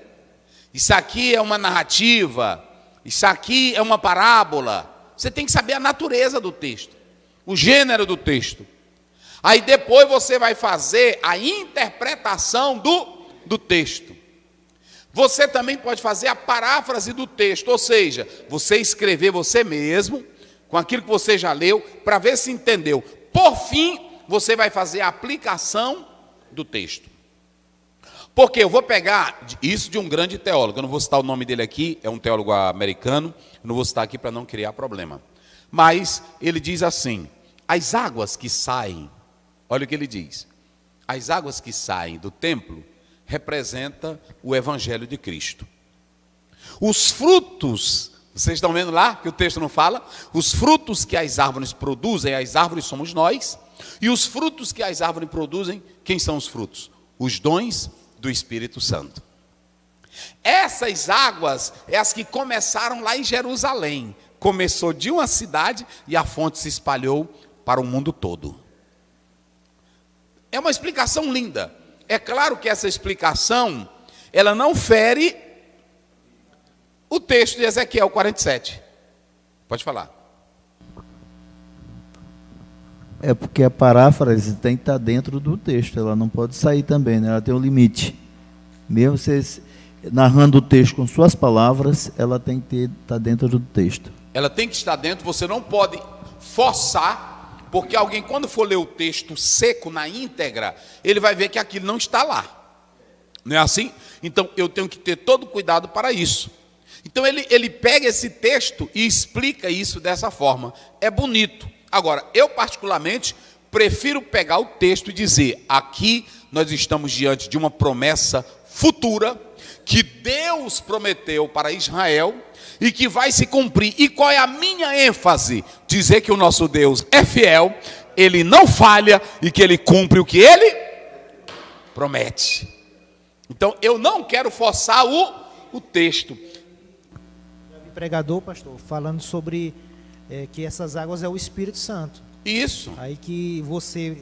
A: Isso aqui é uma narrativa. Isso aqui é uma parábola. Você tem que saber a natureza do texto, o gênero do texto. Aí depois você vai fazer a interpretação do texto. Você também pode fazer a paráfrase do texto, ou seja, você escrever você mesmo, com aquilo que você já leu, para ver se entendeu. Por fim, você vai fazer a aplicação do texto. Porque eu vou pegar isso de um grande teólogo, eu não vou citar o nome dele aqui, é um teólogo americano, eu não vou citar aqui para não criar problema. Mas ele diz assim, as águas que saem, olha o que ele diz, as águas que saem do templo representam o Evangelho de Cristo. Os frutos, vocês estão vendo lá que o texto não fala? Os frutos que as árvores produzem, as árvores somos nós, e os frutos que as árvores produzem, quem são os frutos? Os dons do Espírito Santo. Essas águas é as que começaram lá em Jerusalém. Começou de uma cidade e a fonte se espalhou para o mundo todo. É uma explicação linda. É claro que essa explicação, ela não fere o texto de Ezequiel 47. Pode falar.
C: É porque a paráfrase tem que estar dentro do texto, ela não pode sair também, né? Ela tem um limite. Mesmo você narrando o texto com suas palavras, ela tem que estar dentro do texto. Ela tem que estar dentro, você não pode forçar, porque alguém, quando for ler o texto seco na íntegra, ele vai ver que aquilo não está lá. Não é assim? Então, eu tenho que ter todo cuidado para isso. Então, ele pega esse texto e explica isso dessa forma. É bonito. Agora, eu particularmente prefiro pegar o texto e dizer, aqui nós estamos diante de uma promessa futura, que Deus prometeu para Israel, e que vai se cumprir. E qual é a minha ênfase? Dizer que o nosso Deus é fiel, Ele não falha, e que Ele cumpre o que Ele promete. Então, eu não quero forçar o texto.
B: Pregador, pastor, falando sobre... que essas águas é o Espírito Santo.
A: Isso.
B: Aí que você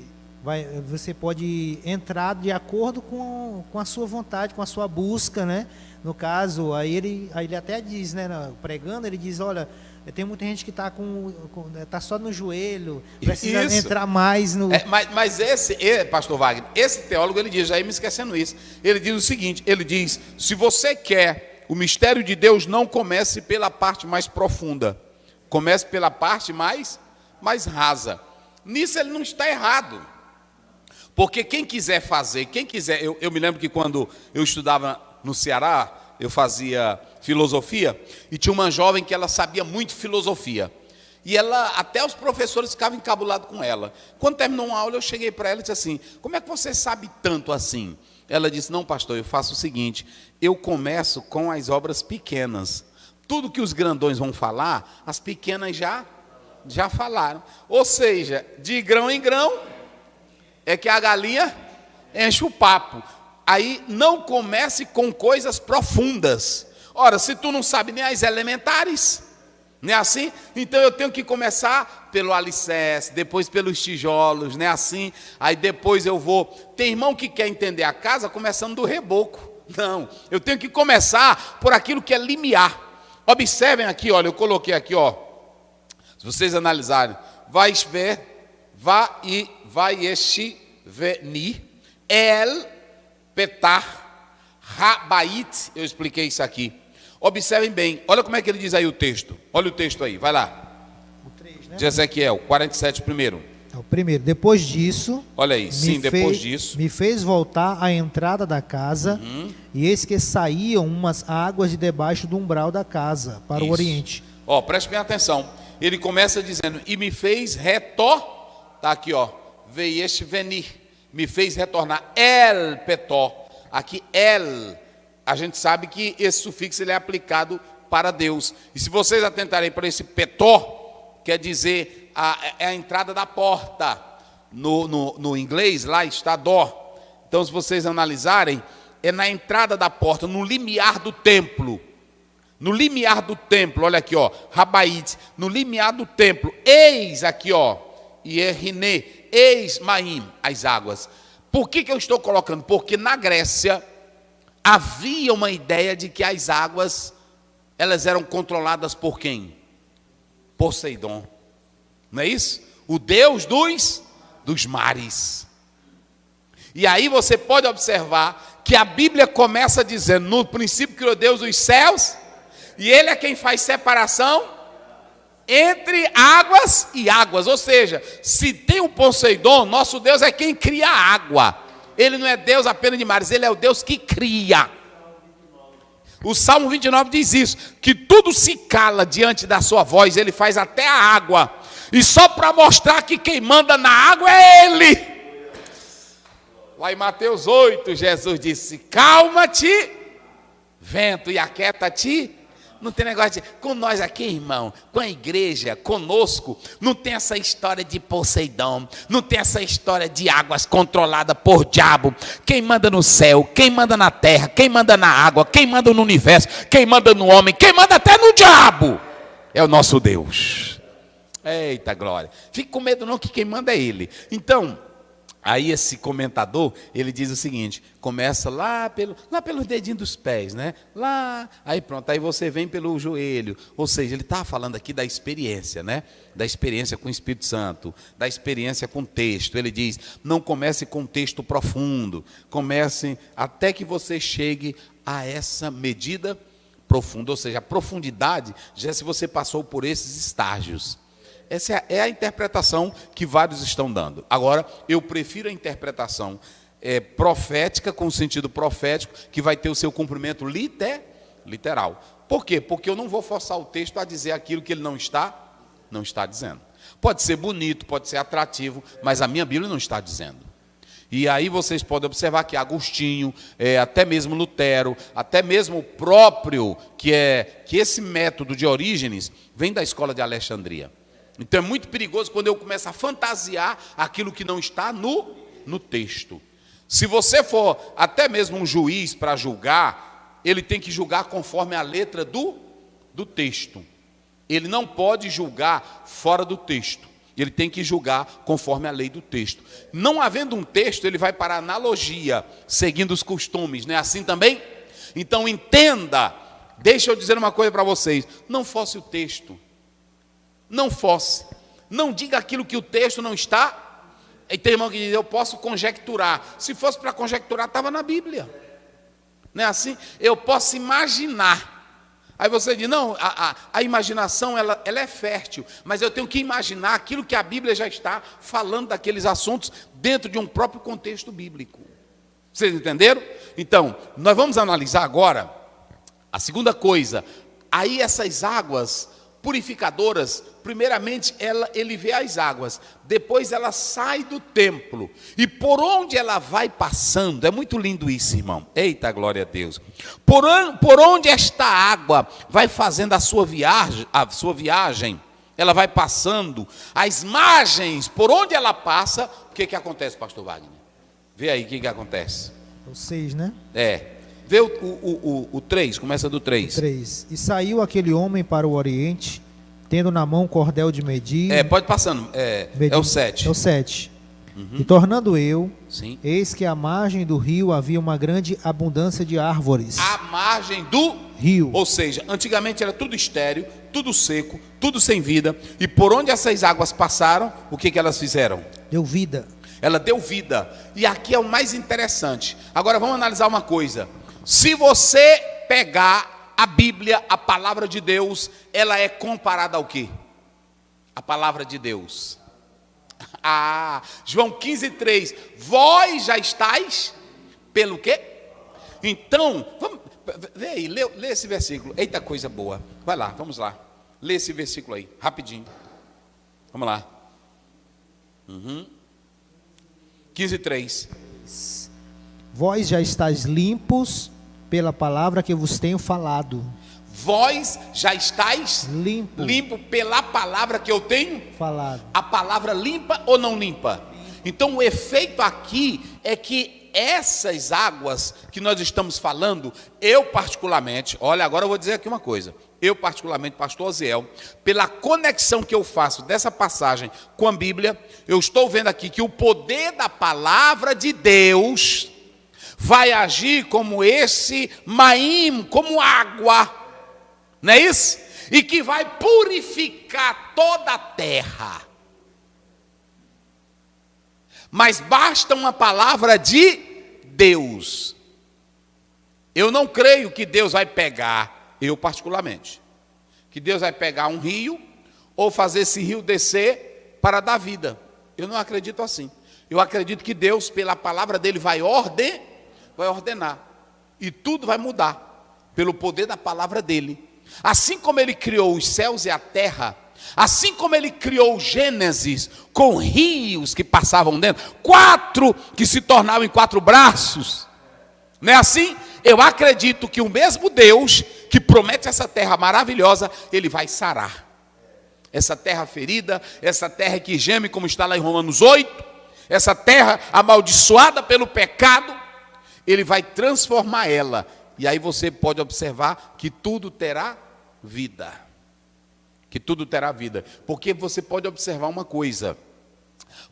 B: pode entrar de acordo com a sua vontade, com a sua busca, né? No caso, aí ele até diz, né? Pregando, ele diz, olha, tem muita gente que está tá só no joelho, precisa entrar mais no...
A: Mas pastor Wagner, esse teólogo, ele diz, já ia me esquecendo isso, ele diz o seguinte, ele diz, se você quer o mistério de Deus, não comece pela parte mais profunda, comece pela parte mais rasa. Nisso ele não está errado. Porque quem quiser fazer, eu me lembro que quando eu estudava no Ceará, eu fazia filosofia, e tinha uma jovem que ela sabia muito filosofia. E ela, até os professores ficavam encabulados com ela. Quando terminou uma aula, eu cheguei para ela e disse assim: como é que você sabe tanto assim? Ela disse: não, pastor, eu faço o seguinte, eu começo com as obras pequenas. Tudo que os grandões vão falar, as pequenas já falaram. Ou seja, de grão em grão, é que a galinha enche o papo. Aí não comece com coisas profundas. Ora, se tu não sabe nem as elementares, não é assim? Então eu tenho que começar pelo alicerce, depois pelos tijolos, não é assim? Aí depois eu vou... Tem irmão que quer entender a casa começando do reboco. Não, eu tenho que começar por aquilo que é limiar. Observem aqui, olha, eu coloquei aqui, ó. Se vocês analisarem, vai veni, el, petar, rabait, eu expliquei isso aqui. Observem bem, olha como é que ele diz aí o texto. Olha o texto aí, vai lá.
B: O 3, né?
A: De Ezequiel, 47 primeiro.
B: O primeiro, depois disso...
A: Olha aí, sim, depois disso.
B: Me fez voltar à entrada da casa, e eis que saíam umas águas de debaixo do umbral da casa, para o oriente.
A: Ó, preste bem atenção. Ele começa dizendo, e me fez retornar. Tá aqui, ó. Veieste venir. Me fez retornar. El petó. Aqui, el. A gente sabe que esse sufixo ele é aplicado para Deus. E se vocês atentarem para esse petó, quer dizer é a entrada da porta. No inglês, lá está dó. Então, se vocês analisarem, é na entrada da porta, no limiar do templo. No limiar do templo, olha aqui, ó, Rabaite, no limiar do templo, eis aqui, ó, Ierine, eis Maim, as águas. Por que eu estou colocando? Porque na Grécia havia uma ideia de que as águas, elas eram controladas por quem? Poseidon, não é isso? O deus dos mares. E aí você pode observar que a Bíblia começa dizendo, no princípio criou Deus os céus, e ele é quem faz separação entre águas e águas. Ou seja, se tem um Poseidon, nosso Deus é quem cria a água. Ele não é Deus apenas de mares, ele é o Deus que cria. O Salmo 29 diz isso, que tudo se cala diante da sua voz, ele faz até a água. E só para mostrar que quem manda na água é ele. Lá em Mateus 8, Jesus disse, calma-te, vento, e aquieta-te. Não tem negócio de... Com nós aqui, irmão, com a igreja, conosco, não tem essa história de Poseidon, não tem essa história de águas controladas por diabo. Quem manda no céu, quem manda na terra, quem manda na água, quem manda no universo, quem manda no homem, quem manda até no diabo, é o nosso Deus. Eita glória. Fique com medo não, que quem manda é ele. Então... Aí esse comentador, ele diz o seguinte, começa lá pelos dedinhos dos pés, né? Lá, aí pronto, aí você vem pelo joelho. Ou seja, ele está falando aqui da experiência, né? Da experiência com o Espírito Santo, da experiência com o texto. Ele diz, não comece com texto profundo, comece até que você chegue a essa medida profunda. Ou seja, a profundidade, já se você passou por esses estágios. Essa é a interpretação que vários estão dando. Agora, eu prefiro a interpretação profética, com o sentido profético, que vai ter o seu cumprimento literal. Por quê? Porque eu não vou forçar o texto a dizer aquilo que ele não está dizendo. Pode ser bonito, pode ser atrativo, mas a minha Bíblia não está dizendo. E aí vocês podem observar que Agostinho, até mesmo Lutero, até mesmo o próprio, que esse método de Orígenes, vem da escola de Alexandria. Então é muito perigoso quando eu começo a fantasiar aquilo que não está no texto. Se você for até mesmo um juiz para julgar, ele tem que julgar conforme a letra do texto. Ele não pode julgar fora do texto. Ele tem que julgar conforme a lei do texto. Não havendo um texto, ele vai para a analogia, seguindo os costumes. Não é assim também? Então entenda, deixa eu dizer uma coisa para vocês. Não force o texto. Não force, não diga aquilo que o texto não está. E tem irmão que diz, eu posso conjecturar. Se fosse para conjecturar, estava na Bíblia. Não é assim? Eu posso imaginar. Aí você diz, não, a imaginação ela é fértil, mas eu tenho que imaginar aquilo que a Bíblia já está falando daqueles assuntos dentro de um próprio contexto bíblico. Vocês entenderam? Então, nós vamos analisar agora a segunda coisa. Aí essas águas purificadoras, primeiramente ele vê as águas, depois ela sai do templo, e por onde ela vai passando, é muito lindo isso, irmão, eita glória a Deus, por onde esta água vai fazendo a sua viagem, ela vai passando, as margens, por onde ela passa, o que acontece, pastor Wagner? Vê aí o que acontece.
B: O 6, né?
A: Vê o 3, começa do 3.
B: 3. E saiu aquele homem para o oriente, tendo na mão cordel de medir.
A: Pode passando, é o 7.
B: É o 7. E tornando eu,
A: sim,
B: eis que à margem do rio havia uma grande abundância de árvores.
A: À margem do
B: rio.
A: Ou seja, antigamente era tudo estéril, tudo seco, tudo sem vida. E por onde essas águas passaram, o que elas fizeram?
B: Deu vida.
A: Ela deu vida. E aqui é o mais interessante. Agora vamos analisar uma coisa. Se você pegar a Bíblia, a palavra de Deus, ela é comparada ao quê? A palavra de Deus. João 15:3. Vós já estáis pelo quê? Então, vamos, vê aí, lê esse versículo. Eita coisa boa. Vai lá, vamos lá. Lê esse versículo aí, rapidinho. Vamos lá. 15:3.
B: Vós já estáis limpos pela palavra que vos tenho falado.
A: Vós já estáis
B: limpo
A: pela palavra que eu tenho
B: falado.
A: A palavra limpa ou não limpa? Então o efeito aqui é que essas águas que nós estamos falando, eu particularmente, olha, agora eu vou dizer aqui uma coisa. Eu particularmente, pastor Oziel, pela conexão que eu faço dessa passagem com a Bíblia, eu estou vendo aqui que o poder da palavra de Deus vai agir como esse maim, como água, não é isso? E que vai purificar toda a terra. Mas basta uma palavra de Deus. Eu não creio que Deus vai pegar, eu particularmente, que Deus vai pegar um rio ou fazer esse rio descer para dar vida. Eu não acredito assim. Eu acredito que Deus, pela palavra dele, vai ordenar. E tudo vai mudar pelo poder da palavra dele. Assim como ele criou os céus e a terra, assim como ele criou Gênesis com rios que passavam dentro, 4 que se tornavam em 4 braços, não é assim? Eu acredito que o mesmo Deus que promete essa terra maravilhosa, ele vai sarar essa terra ferida, essa terra que geme, como está lá em Romanos 8, essa terra amaldiçoada pelo pecado, ele vai transformar ela. E aí você pode observar que tudo terá vida. Que tudo terá vida. Porque você pode observar uma coisa.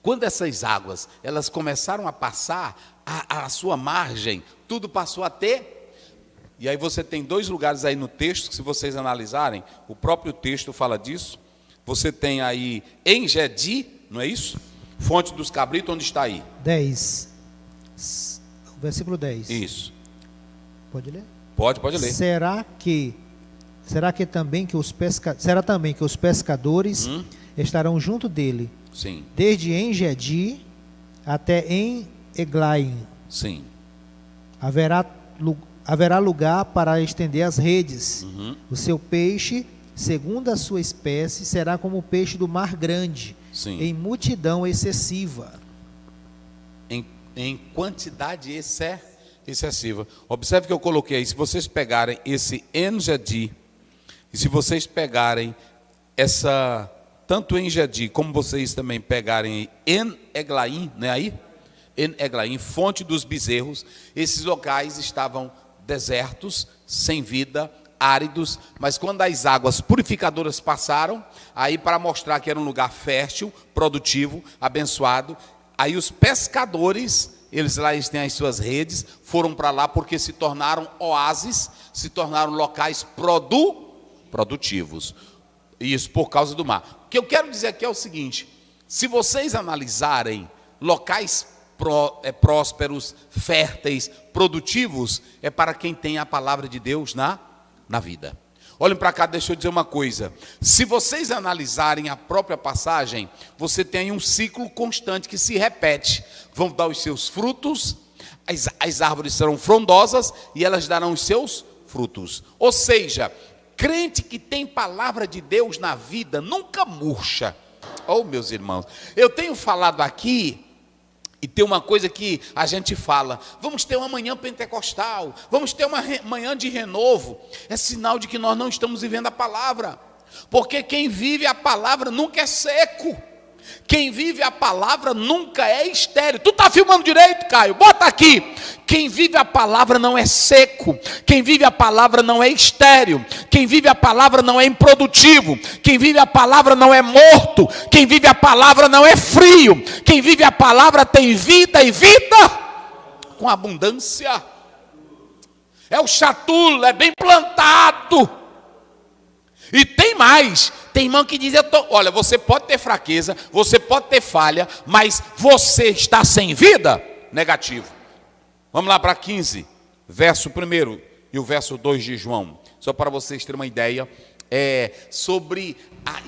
A: Quando essas águas, elas começaram a passar a sua margem, tudo passou a ter. E aí você tem 2 lugares aí no texto, que se vocês analisarem, o próprio texto fala disso. Você tem aí En-Gedi, não é isso? Fonte dos cabritos, onde está aí?
B: 10. Versículo 10.
A: Isso.
B: Pode ler?
A: Pode ler.
B: Será também que os pescadores estarão junto dele?
A: Sim.
B: Desde En-Gedi até En-Eglaim.
A: Sim.
B: Haverá lugar para estender as redes. O seu peixe, segundo a sua espécie, será como o peixe do mar grande.
A: Sim.
B: Em multidão excessiva.
A: Em quantidade excessiva. Observe que eu coloquei aí, se vocês pegarem esse En-Gedi, e se vocês pegarem tanto En-Gedi, como vocês também pegarem En-Eglaim, né aí? En-Eglaim, fonte dos bezerros, esses locais estavam desertos, sem vida, áridos, mas quando as águas purificadoras passaram, aí para mostrar que era um lugar fértil, produtivo, abençoado, aí os pescadores, eles têm as suas redes, foram para lá porque se tornaram oásis, se tornaram locais produtivos. Isso por causa do mar. O que eu quero dizer aqui é o seguinte: se vocês analisarem locais prósperos, férteis, produtivos, é para quem tem a palavra de Deus na vida. Olhem para cá, deixa eu dizer uma coisa. Se vocês analisarem a própria passagem, você tem um ciclo constante que se repete. Vão dar os seus frutos, as árvores serão frondosas e elas darão os seus frutos. Ou seja, Crente que tem palavra de Deus na vida nunca murcha. Oh, meus irmãos, eu tenho falado aqui, e tem uma coisa que a gente fala: vamos ter uma manhã pentecostal, vamos ter uma manhã de renovo. É sinal de que nós não estamos vivendo a palavra, porque quem vive a palavra nunca é seco. Quem vive a palavra nunca é estéril. Tu está filmando direito, Caio? Bota aqui. Quem vive a palavra não é seco. Quem vive a palavra não é estéril. Quem vive a palavra não é improdutivo. Quem vive a palavra não é morto. Quem vive a palavra não é frio. Quem vive a palavra tem vida, e vida com abundância. É o chatulo, é bem plantado. E tem mais, tem irmão que diz: olha, você pode ter fraqueza, você pode ter falha, mas você está sem vida? Negativo. Vamos lá para 15, verso 1 e o verso 2 de João. Só para vocês terem uma ideia, sobre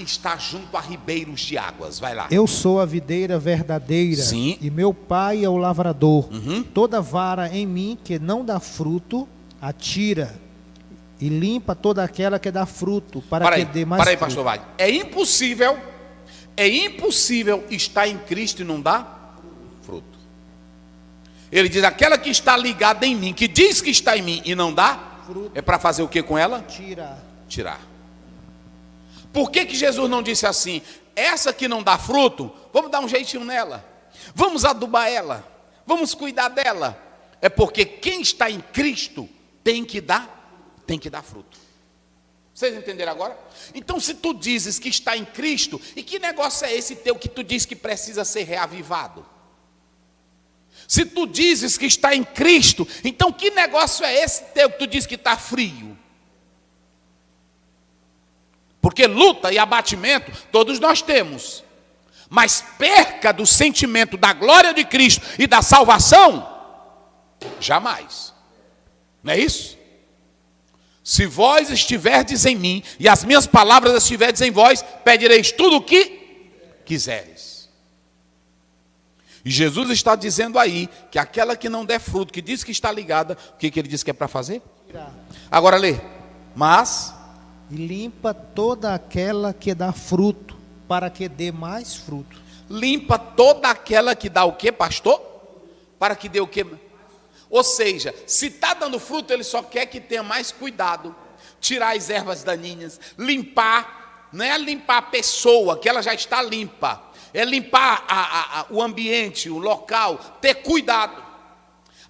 A: estar junto a ribeiros de águas. Vai lá.
B: Eu sou a videira verdadeira.
A: Sim.
B: E meu pai é o lavrador. Toda vara em mim que não dá fruto, atira. E limpa toda aquela que dá fruto, para que dê mais fruto.
A: Para aí, pastor Wagner. É impossível estar em Cristo e não dar fruto. Ele diz: aquela que está ligada em mim, que diz que está em mim e não dá fruto, é para fazer o que com ela? Tirar. Por que Jesus não disse assim: essa que não dá fruto, vamos dar um jeitinho nela, vamos adubar ela, vamos cuidar dela? É porque quem está em Cristo tem que dar fruto. Vocês entenderam agora? Então, se tu dizes que está em Cristo, e que negócio é esse teu que tu diz que precisa ser reavivado? Se tu dizes que está em Cristo, então que negócio é esse teu que tu diz que está frio? Porque luta e abatimento todos nós temos, mas perca do sentimento da glória de Cristo e da salvação, jamais. Não é isso? Se vós estiverdes em mim, e as minhas palavras estiverdes em vós, pedireis tudo o que quiseres. E Jesus está dizendo aí, que aquela que não der fruto, que diz que está ligada, o que ele diz que é para fazer? Agora lê. Mas...
B: e limpa toda aquela que dá fruto, para que dê mais fruto.
A: Limpa toda aquela que dá o que, pastor? Para que dê o que? Ou seja, se está dando fruto, ele só quer que tenha mais cuidado, tirar as ervas daninhas, limpar. Não é limpar a pessoa, que ela já está limpa, é limpar o ambiente, o local, ter cuidado.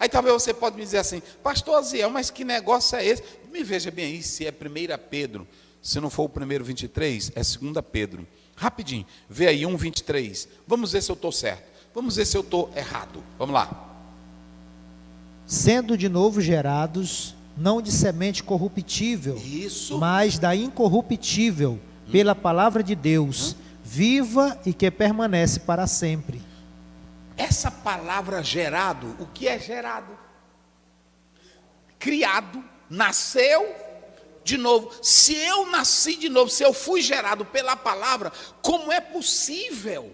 A: Aí talvez você pode me dizer assim: pastor Aziel, mas que negócio é esse? Me veja bem aí, se é 1 Pedro, se não for o 1:23, é 2 Pedro. Rapidinho, vê aí 1:23. Vamos ver se eu estou certo, vamos ver se eu estou errado. Vamos lá.
B: Sendo de novo gerados, não de semente corruptível,
A: isso,
B: mas da incorruptível, pela palavra de Deus, viva e que permanece para sempre.
A: Essa palavra gerado, o que é gerado? Criado, nasceu de novo. Se eu nasci de novo, se eu fui gerado pela palavra, como é possível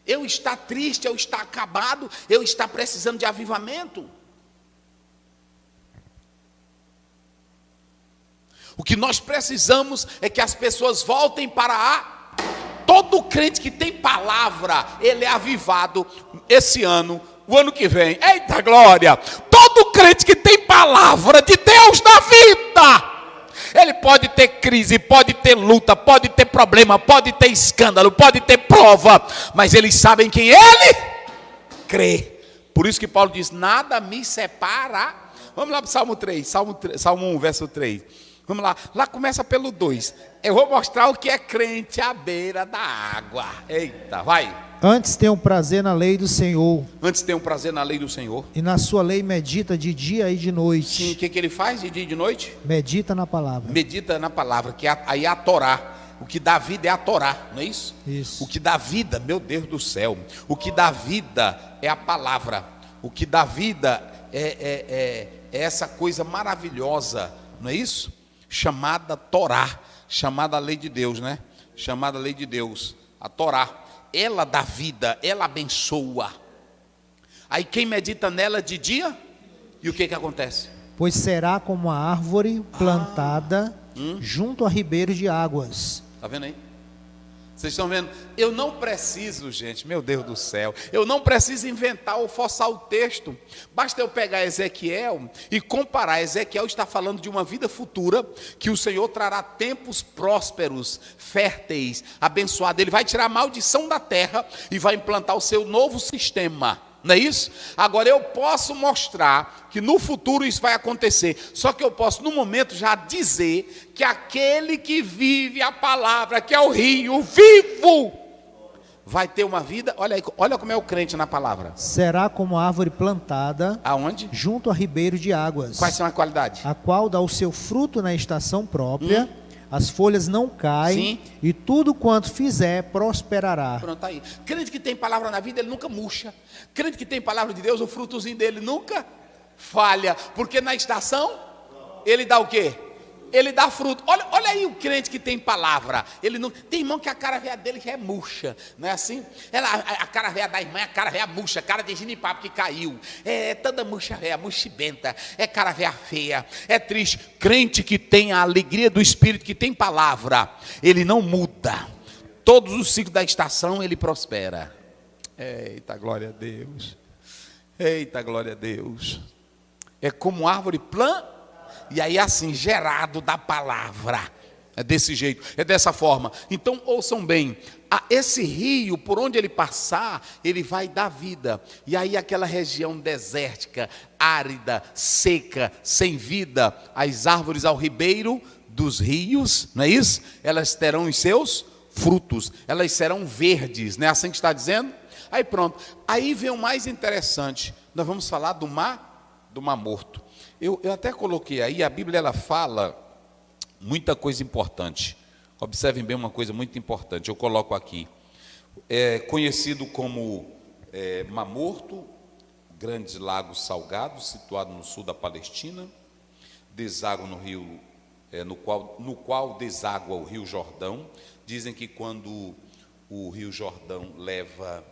A: eu estar triste, eu estar acabado, eu estar precisando de avivamento? O que nós precisamos é que as pessoas voltem para todo crente que tem palavra, ele é avivado esse ano, o ano que vem. Eita glória! Todo crente que tem palavra de Deus na vida, ele pode ter crise, pode ter luta, pode ter problema, pode ter escândalo, pode ter prova, mas eles sabem quem ele crê. Por isso que Paulo diz: nada me separa. Vamos lá para o Salmo 3, Salmo 1, verso 3. Vamos lá, lá começa pelo 2. Eu vou mostrar o que é crente à beira da água. Eita, vai.
B: Antes tem um prazer na lei do Senhor.
A: Antes tem um prazer na lei do Senhor.
B: E na sua lei medita de dia e de noite.
A: Sim, o que ele faz de dia e de noite?
B: Medita na palavra.
A: Medita na palavra, que aí é a Torá. O que dá vida é a Torá, não é isso?
B: Isso.
A: O que dá vida, meu Deus do céu. O que dá vida é a palavra. O que dá vida é essa coisa maravilhosa, não é isso? Chamada Torá, chamada lei de Deus, né? Chamada lei de Deus, a Torá. Ela dá vida, ela abençoa. Aí quem medita nela de dia, e o que acontece?
B: Pois será como a árvore plantada junto a ribeiros de águas.
A: Está vendo aí? Vocês estão vendo? Eu não preciso, gente, meu Deus do céu, eu não preciso inventar ou forçar o texto. Basta eu pegar Ezequiel e comparar. Ezequiel está falando de uma vida futura, que o Senhor trará tempos prósperos, férteis, abençoados. Ele vai tirar a maldição da terra e vai implantar o seu novo sistema. Não é isso? Agora eu posso mostrar que no futuro isso vai acontecer. Só que eu posso no momento já dizer que aquele que vive a palavra, que é o rio vivo, vai ter uma vida. Olha aí, olha como é o crente na palavra.
B: Será como árvore plantada.
A: Aonde?
B: Junto a ribeiros de águas.
A: Quais são as qualidades?
B: A qual dá o seu fruto na estação própria. As folhas não caem.
A: Sim.
B: E tudo quanto fizer prosperará.
A: Pronto, aí. Crente que tem palavra na vida, ele nunca murcha. Crente que tem palavra de Deus, o frutozinho dele nunca falha. Porque na estação, ele dá o quê? Ele dá fruto. Olha aí o crente que tem palavra. Ele não tem irmão que a cara velha dele já é murcha, não é assim? A cara velha da irmã é a cara velha murcha, cara de ginipapo que caiu. É toda murcha velha, murchibenta. É cara velha feia, é triste. Crente que tem a alegria do Espírito, que tem palavra, ele não muda. Todos os ciclos da estação ele prospera. Eita, glória a Deus. Eita, glória a Deus. É como árvore planta. E aí assim, gerado da palavra. É desse jeito, é dessa forma. Então ouçam bem, esse rio, por onde ele passar, ele vai dar vida. E aí aquela região desértica, árida, seca, sem vida, as árvores ao ribeiro dos rios, não é isso? Elas terão os seus frutos, elas serão verdes, não é assim que está dizendo? Aí pronto, aí vem o mais interessante, nós vamos falar do mar morto. Eu até coloquei aí, a Bíblia ela fala muita coisa importante. Observem bem uma coisa muito importante, eu coloco aqui. É conhecido como Mar Morto, grandes lagos salgados, situado no sul da Palestina, deságua no rio, no qual deságua o rio Jordão. Dizem que quando o rio Jordão leva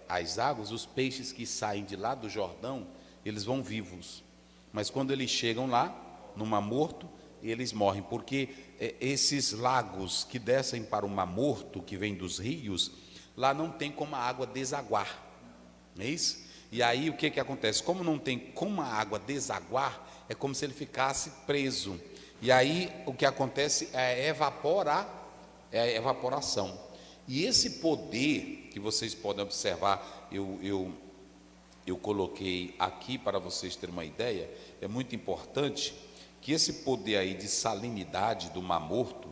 A: as águas, os peixes que saem de lá do Jordão, eles vão vivos. Mas quando eles chegam lá, no Mar Morto, eles morrem, porque esses lagos que descem para o Mar Morto, que vem dos rios, lá não tem como a água desaguar, não é isso? E aí o que acontece? Como não tem como a água desaguar, é como se ele ficasse preso. E aí o que acontece é a evaporação. E esse poder que vocês podem observar, eu coloquei aqui para vocês terem uma ideia, é muito importante que esse poder aí de salinidade do Mar Morto,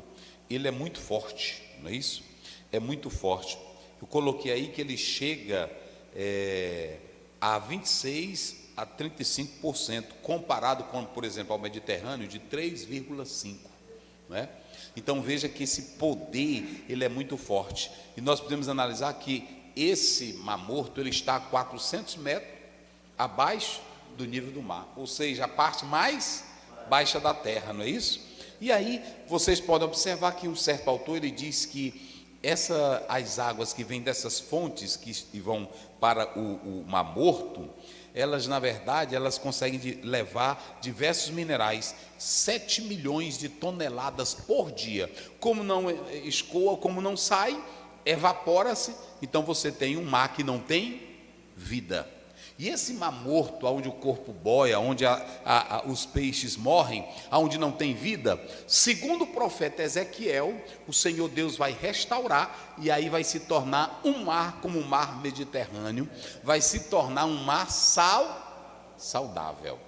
A: ele é muito forte, não é isso? É muito forte. Eu coloquei aí que ele chega a 26% a 35%, comparado com, por exemplo, ao Mediterrâneo, de 3,5%, não é? Então veja que esse poder, ele é muito forte. E nós podemos analisar que esse Mar Morto, ele está a 400 metros abaixo do nível do mar, ou seja, a parte mais baixa da terra, não é isso? E aí vocês podem observar que um certo autor, ele diz que as águas que vêm dessas fontes que vão para o Mar Morto, elas na verdade, elas conseguem levar diversos minerais, 7 milhões de toneladas por dia. Como não escoa, como não sai, evapora-se, então você tem um mar que não tem vida. E esse Mar Morto, onde o corpo boia, onde os peixes morrem, onde não tem vida, segundo o profeta Ezequiel, o Senhor Deus vai restaurar, e aí vai se tornar um mar como o mar Mediterrâneo, vai se tornar um mar saudável.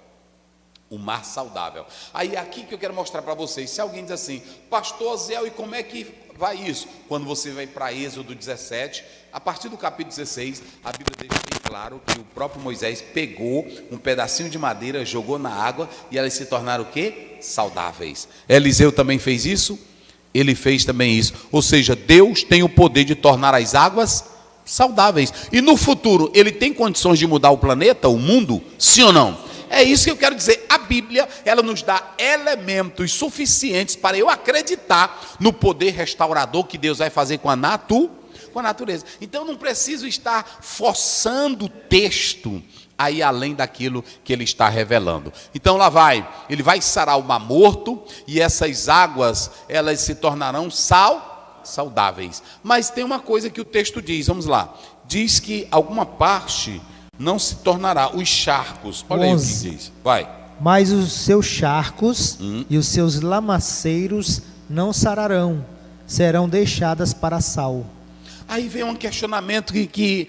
A: O mar saudável. Aí aqui que eu quero mostrar para vocês, se alguém diz assim, pastor Zé, e como é que vai isso? Quando você vai para Êxodo 17, a partir do capítulo 16, a Bíblia deixa bem claro que o próprio Moisés pegou um pedacinho de madeira, jogou na água e elas se tornaram o quê? Saudáveis. Eliseu também fez isso? Ele fez também isso. Ou seja, Deus tem o poder de tornar as águas saudáveis. E no futuro, ele tem condições de mudar o planeta, o mundo? Sim ou não? É isso que eu quero dizer. A Bíblia, ela nos dá elementos suficientes para eu acreditar no poder restaurador que Deus vai fazer com com a natureza. Então eu não preciso estar forçando o texto aí além daquilo que ele está revelando. Então lá vai, ele vai sarar o mar morto, e essas águas, elas se tornarão saudáveis. Mas tem uma coisa que o texto diz, vamos lá. Diz que alguma parte não se tornará, os charcos. Olha aí o que diz, vai.
B: Mas os seus charcos e os seus lamaceiros não sararão, serão deixadas para sal.
A: Aí vem um questionamento que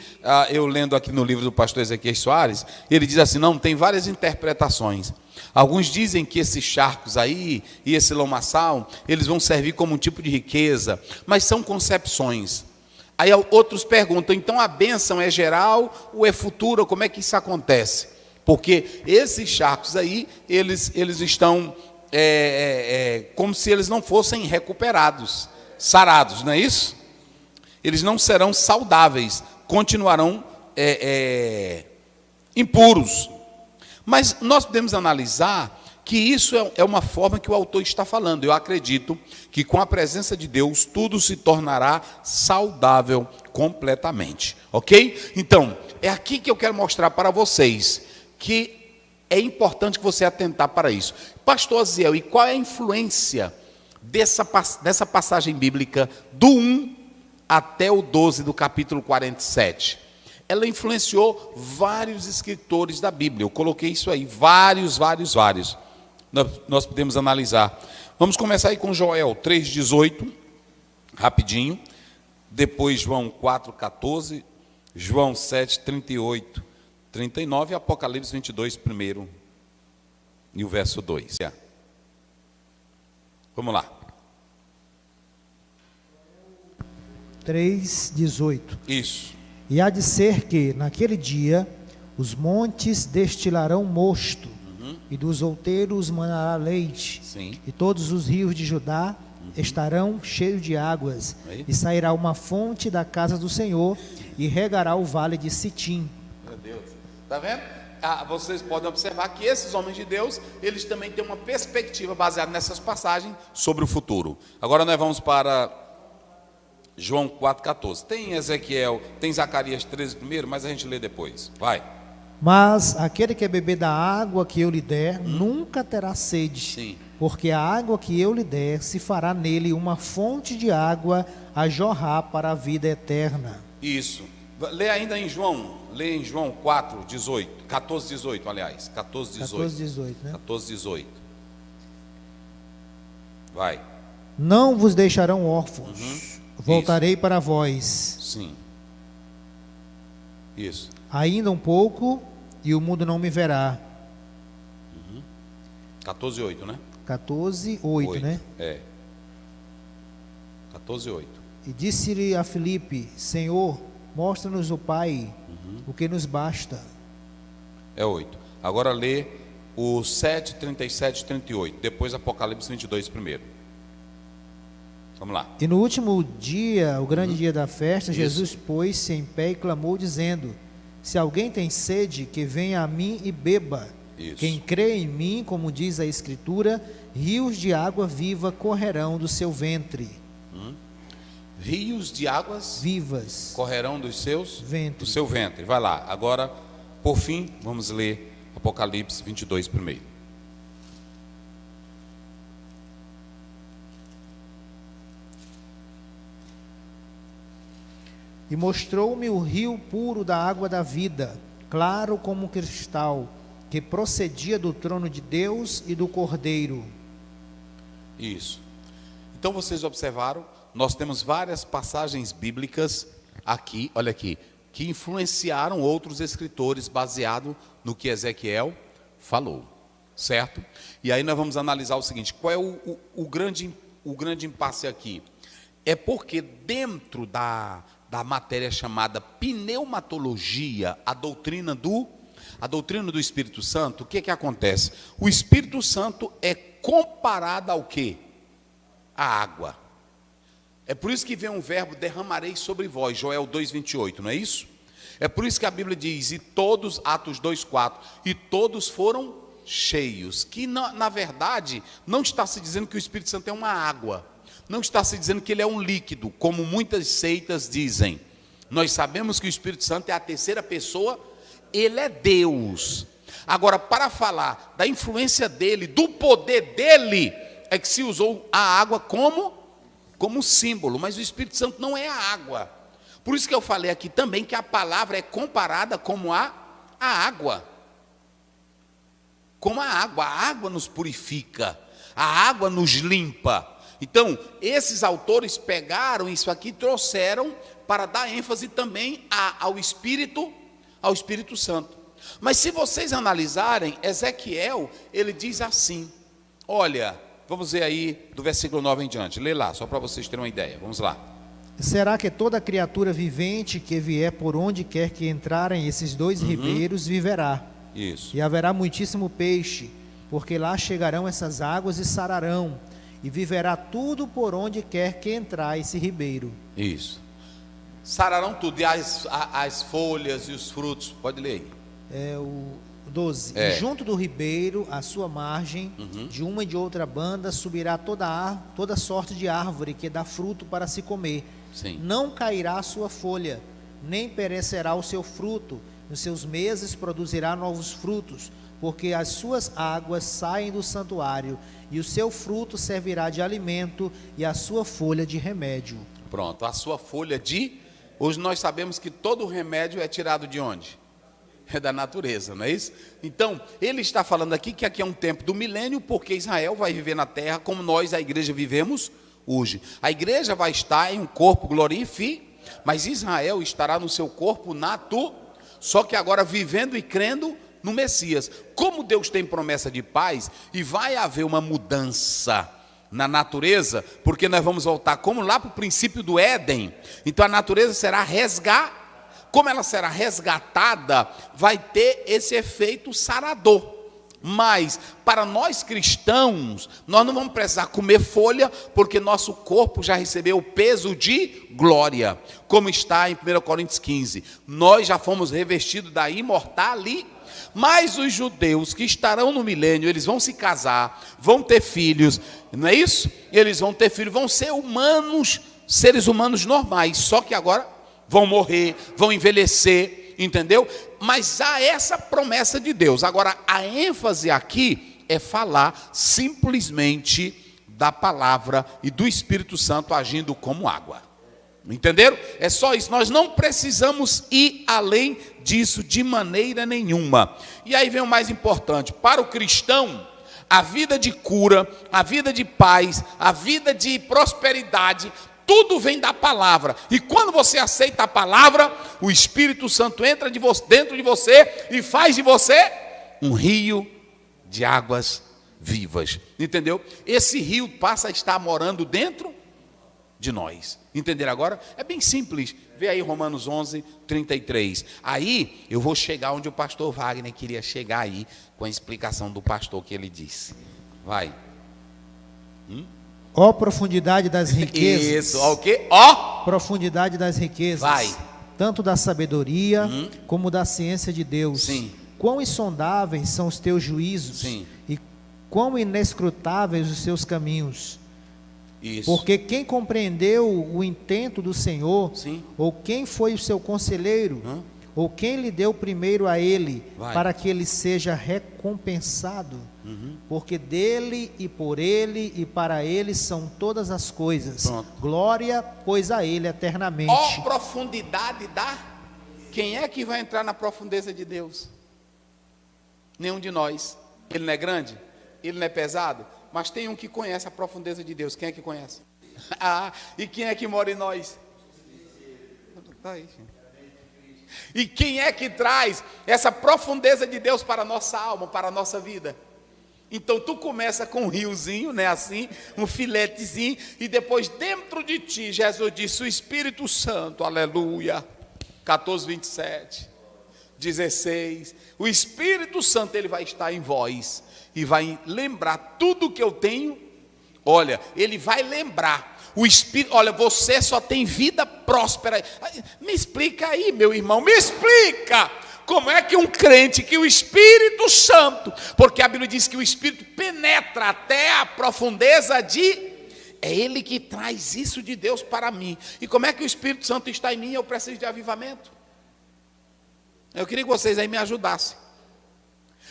A: eu lendo aqui no livro do pastor Ezequiel Soares, ele diz assim, não, tem várias interpretações. Alguns dizem que esses charcos aí e esse lamaçal, eles vão servir como um tipo de riqueza, mas são concepções. Aí outros perguntam, então a bênção é geral ou é futura? Como é que isso acontece? Porque esses charcos aí, eles estão como se eles não fossem recuperados, sarados, não é isso? Eles não serão saudáveis, continuarão impuros. Mas nós podemos analisar que isso é uma forma que o autor está falando. Eu acredito que com a presença de Deus, tudo se tornará saudável completamente. Ok? Então, é aqui que eu quero mostrar para vocês que é importante que você atentar para isso. Pastor Aziel, e qual é a influência dessa passagem bíblica do 1 até o 12 do capítulo 47? Ela influenciou vários escritores da Bíblia. Eu coloquei isso aí, vários. Nós podemos analisar. Vamos começar aí com Joel 3,18, rapidinho. Depois João 4,14, João 7,38, 39 e Apocalipse 22, primeiro, e o verso 2. Vamos lá.
B: 3,18.
A: Isso.
B: E há de ser que, naquele dia, os montes destilarão mosto, e dos outeiros manará leite,
A: Sim.
B: e todos os rios de Judá estarão cheios de águas,
A: Aí.
B: e sairá uma fonte da casa do Senhor, e regará o vale de Sitim.
A: Meu Deus. Está vendo? Vocês podem observar que esses homens de Deus, eles também têm uma perspectiva baseada nessas passagens sobre o futuro. Agora nós vamos para João 4,14. Tem Ezequiel, tem Zacarias 13 primeiro, mas a gente lê depois. Vai.
B: Mas aquele que beber da água que eu lhe der, nunca terá sede.
A: Sim.
B: Porque a água que eu lhe der, se fará nele uma fonte de água a jorrar para a vida eterna.
A: Isso. Lê ainda em João. Lê em João 4,18. 14,18, aliás. 14,18.
B: 14,18, né?
A: 14,18. Vai.
B: Não vos deixarão órfãos. Voltarei
A: Isso.
B: para vós.
A: Sim. Isso.
B: Ainda um pouco, e o mundo não me verá.
A: 14,8, né?
B: 14,8, né?
A: É. 14,8.
B: E disse-lhe a Filipe: Senhor, mostra-nos o Pai, o que nos basta.
A: É 8. Agora lê o 7, 37 e 38. Depois Apocalipse 22 primeiro. Vamos lá.
B: E no último dia, o grande dia da festa,
A: Isso.
B: Jesus pôs-se em pé e clamou, dizendo: Se alguém tem sede, que venha a mim e beba.
A: Isso.
B: Quem crê em mim, como diz a Escritura, rios de água viva correrão do seu ventre.
A: Rios de águas
B: Vivas.
A: correrão dos seus
B: Ventre.
A: do seu ventre. Vai lá. Agora, por fim, vamos ler Apocalipse 22 primeiro.
B: E mostrou-me o rio puro da água da vida, claro como cristal, que procedia do trono de Deus e do Cordeiro.
A: Isso. Então vocês observaram, nós temos várias passagens bíblicas aqui, olha aqui, que influenciaram outros escritores baseado no que Ezequiel falou, certo? E aí nós vamos analisar o seguinte: qual é o grande impasse aqui? É porque dentro da matéria chamada pneumatologia, a doutrina do Espírito Santo, o que acontece? O Espírito Santo é comparado ao quê? A água. É por isso que vem um verbo: derramarei sobre vós, Joel 2,28, não é isso? É por isso que a Bíblia diz, e todos, Atos 2,4, e todos foram cheios, que na verdade não está se dizendo que o Espírito Santo é uma água. Não está se dizendo que ele é um líquido, como muitas seitas dizem. Nós sabemos que o Espírito Santo é a terceira pessoa, ele é Deus. Agora, para falar da influência dele, do poder dele, é que se usou a água como símbolo, mas o Espírito Santo não é a água. Por isso que eu falei aqui também que a palavra é comparada como a água. Como a água nos purifica, a água nos limpa. Então, esses autores pegaram isso aqui e trouxeram para dar ênfase também ao Espírito Santo. Mas se vocês analisarem, Ezequiel, ele diz assim, olha, vamos ver aí do versículo 9 em diante, lê lá, só para vocês terem uma ideia, vamos lá.
B: Será que toda criatura vivente que vier por onde quer que entrarem esses dois ribeiros viverá?
A: Isso.
B: E haverá muitíssimo peixe, porque lá chegarão essas águas e sararão, e viverá tudo por onde quer que entrar esse ribeiro.
A: Isso. Sararão tudo, e as folhas e os frutos, pode ler aí.
B: É o 12.
A: É.
B: E junto do ribeiro, à sua margem, de uma e de outra banda, subirá toda sorte de árvore que dá fruto para se comer.
A: Sim.
B: Não cairá a sua folha, nem perecerá o seu fruto. Nos seus meses produzirá novos frutos, porque as suas águas saem do santuário, e o seu fruto servirá de alimento, e a sua folha de remédio.
A: Pronto, a sua folha de... Hoje nós sabemos que todo remédio é tirado de onde? É da natureza, não é isso? Então, ele está falando aqui que aqui é um tempo do milênio, porque Israel vai viver na terra como nós, a igreja, vivemos hoje. A igreja vai estar em um corpo glorificado, mas Israel estará no seu corpo natural, só que agora vivendo e crendo no Messias. Como Deus tem promessa de paz, e vai haver uma mudança na natureza, porque nós vamos voltar como lá para o princípio do Éden. Então a natureza será resgatada. Como ela será resgatada, vai ter esse efeito sarador. Mas para nós cristãos, nós não vamos precisar comer folha, porque nosso corpo já recebeu o peso de glória, como está em 1 Coríntios 15. Nós já fomos revestidos da imortalidade. Mas os judeus que estarão no milênio, eles vão se casar, vão ter filhos, não é isso? Eles vão ter filhos, vão ser humanos, seres humanos normais, só que agora vão morrer, vão envelhecer, entendeu? Mas há essa promessa de Deus. Agora, a ênfase aqui é falar simplesmente da palavra e do Espírito Santo agindo como água. Entenderam? É só isso, nós não precisamos ir além disso de maneira nenhuma. E aí vem o mais importante, para o cristão, a vida de cura, a vida de paz, a vida de prosperidade, tudo vem da palavra. E quando você aceita a palavra, o Espírito Santo entra dentro de você e faz de você um rio de águas vivas. Entendeu? Esse rio passa a estar morando dentro de nós. Entenderam agora? É bem simples. Vê aí Romanos 11, 33. Aí eu vou chegar onde o pastor Wagner queria chegar aí, com a explicação do pastor que ele disse. Vai.
B: Ó profundidade das riquezas.
A: Isso, ó o quê? Ó
B: profundidade das riquezas.
A: Vai.
B: Tanto da sabedoria como da ciência de Deus.
A: Sim.
B: Quão insondáveis são os teus juízos.
A: Sim.
B: E quão inescrutáveis os seus caminhos.
A: Isso.
B: Porque quem compreendeu o intento do Senhor,
A: Sim.
B: ou quem foi o seu conselheiro, ou quem lhe deu primeiro a ele, para que ele seja recompensado, porque dele e por ele e para ele são todas as coisas.
A: Pronto.
B: Glória, pois a ele eternamente.
A: Ó profundidade da... Quem é que vai entrar na profundeza de Deus? Nenhum de nós. Ele não é grande? Ele não é pesado? Mas tem um que conhece a profundeza de Deus. Quem é que conhece? E quem é que mora em nós? E quem é que traz essa profundeza de Deus para a nossa alma, para a nossa vida? Então tu começa com um riozinho, né, assim, um filetezinho, e depois dentro de ti, Jesus disse, o Espírito Santo, aleluia, 14, 27, 16, o Espírito Santo, ele vai estar em vós, e vai lembrar tudo que eu tenho. Olha, ele vai lembrar. O Espírito, olha, você só tem vida próspera. Me explica aí, meu irmão, me explica. Como é que um crente, que o Espírito Santo, porque a Bíblia diz que o Espírito penetra até a profundeza de... É Ele que traz isso de Deus para mim. E como é que o Espírito Santo está em mim? Eu preciso de avivamento. Eu queria que vocês aí me ajudassem.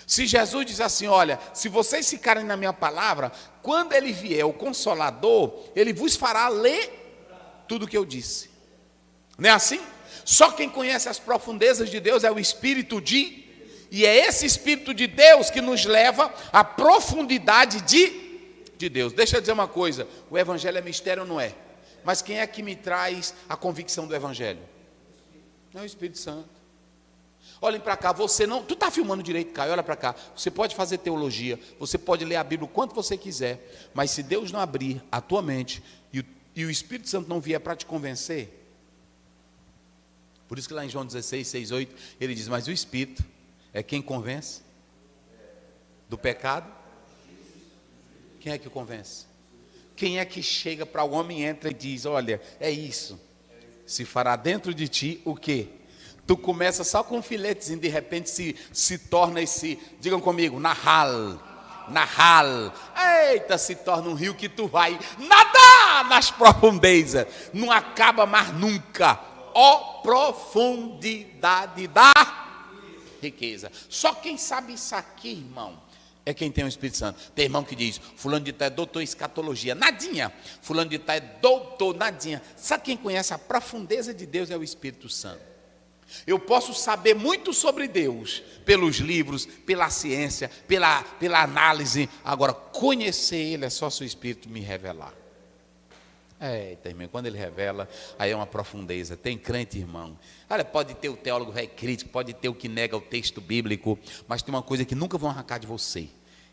A: Se Jesus diz assim, olha, se vocês ficarem na minha palavra, quando Ele vier, o Consolador, Ele vos fará ler tudo o que eu disse. Não é assim? Só quem conhece as profundezas de Deus é o Espírito e é esse Espírito de Deus que nos leva à profundidade de Deus. Deixa eu dizer uma coisa, o Evangelho é mistério ou não é? Mas quem é que me traz a convicção do Evangelho? É o Espírito Santo. Olhem para cá, você não... Tu está filmando direito, Caio, olha para cá. Você pode fazer teologia, você pode ler a Bíblia o quanto você quiser, mas se Deus não abrir a tua mente e o Espírito Santo não vier para te convencer... Por isso que lá em João 16, 6, 8, ele diz, mas o Espírito é quem convence do pecado. Quem é que o convence? Quem é que chega para o homem, entra e diz, olha, é isso. Se fará dentro de ti o quê? Tu começa só com um filetezinho, de repente se torna esse, digam comigo, Nahal. Eita, se torna um rio que tu vai nadar nas profundezas. Não acaba mais nunca. Ó profundidade da riqueza. Só quem sabe isso aqui, irmão, é quem tem o Espírito Santo. Tem irmão que diz, fulano de tal é doutor em escatologia, nadinha. Fulano de tal é doutor, nadinha. Sabe quem conhece a profundeza de Deus é o Espírito Santo. Eu posso saber muito sobre Deus, pelos livros, pela ciência, pela análise. Agora, conhecer Ele é só se o Espírito me revelar. Eita, irmão, quando ele revela, aí é uma profundeza. Tem crente, irmão. Olha, pode ter o teólogo velho crítico, pode ter o que nega o texto bíblico, mas tem uma coisa que nunca vão arrancar de você.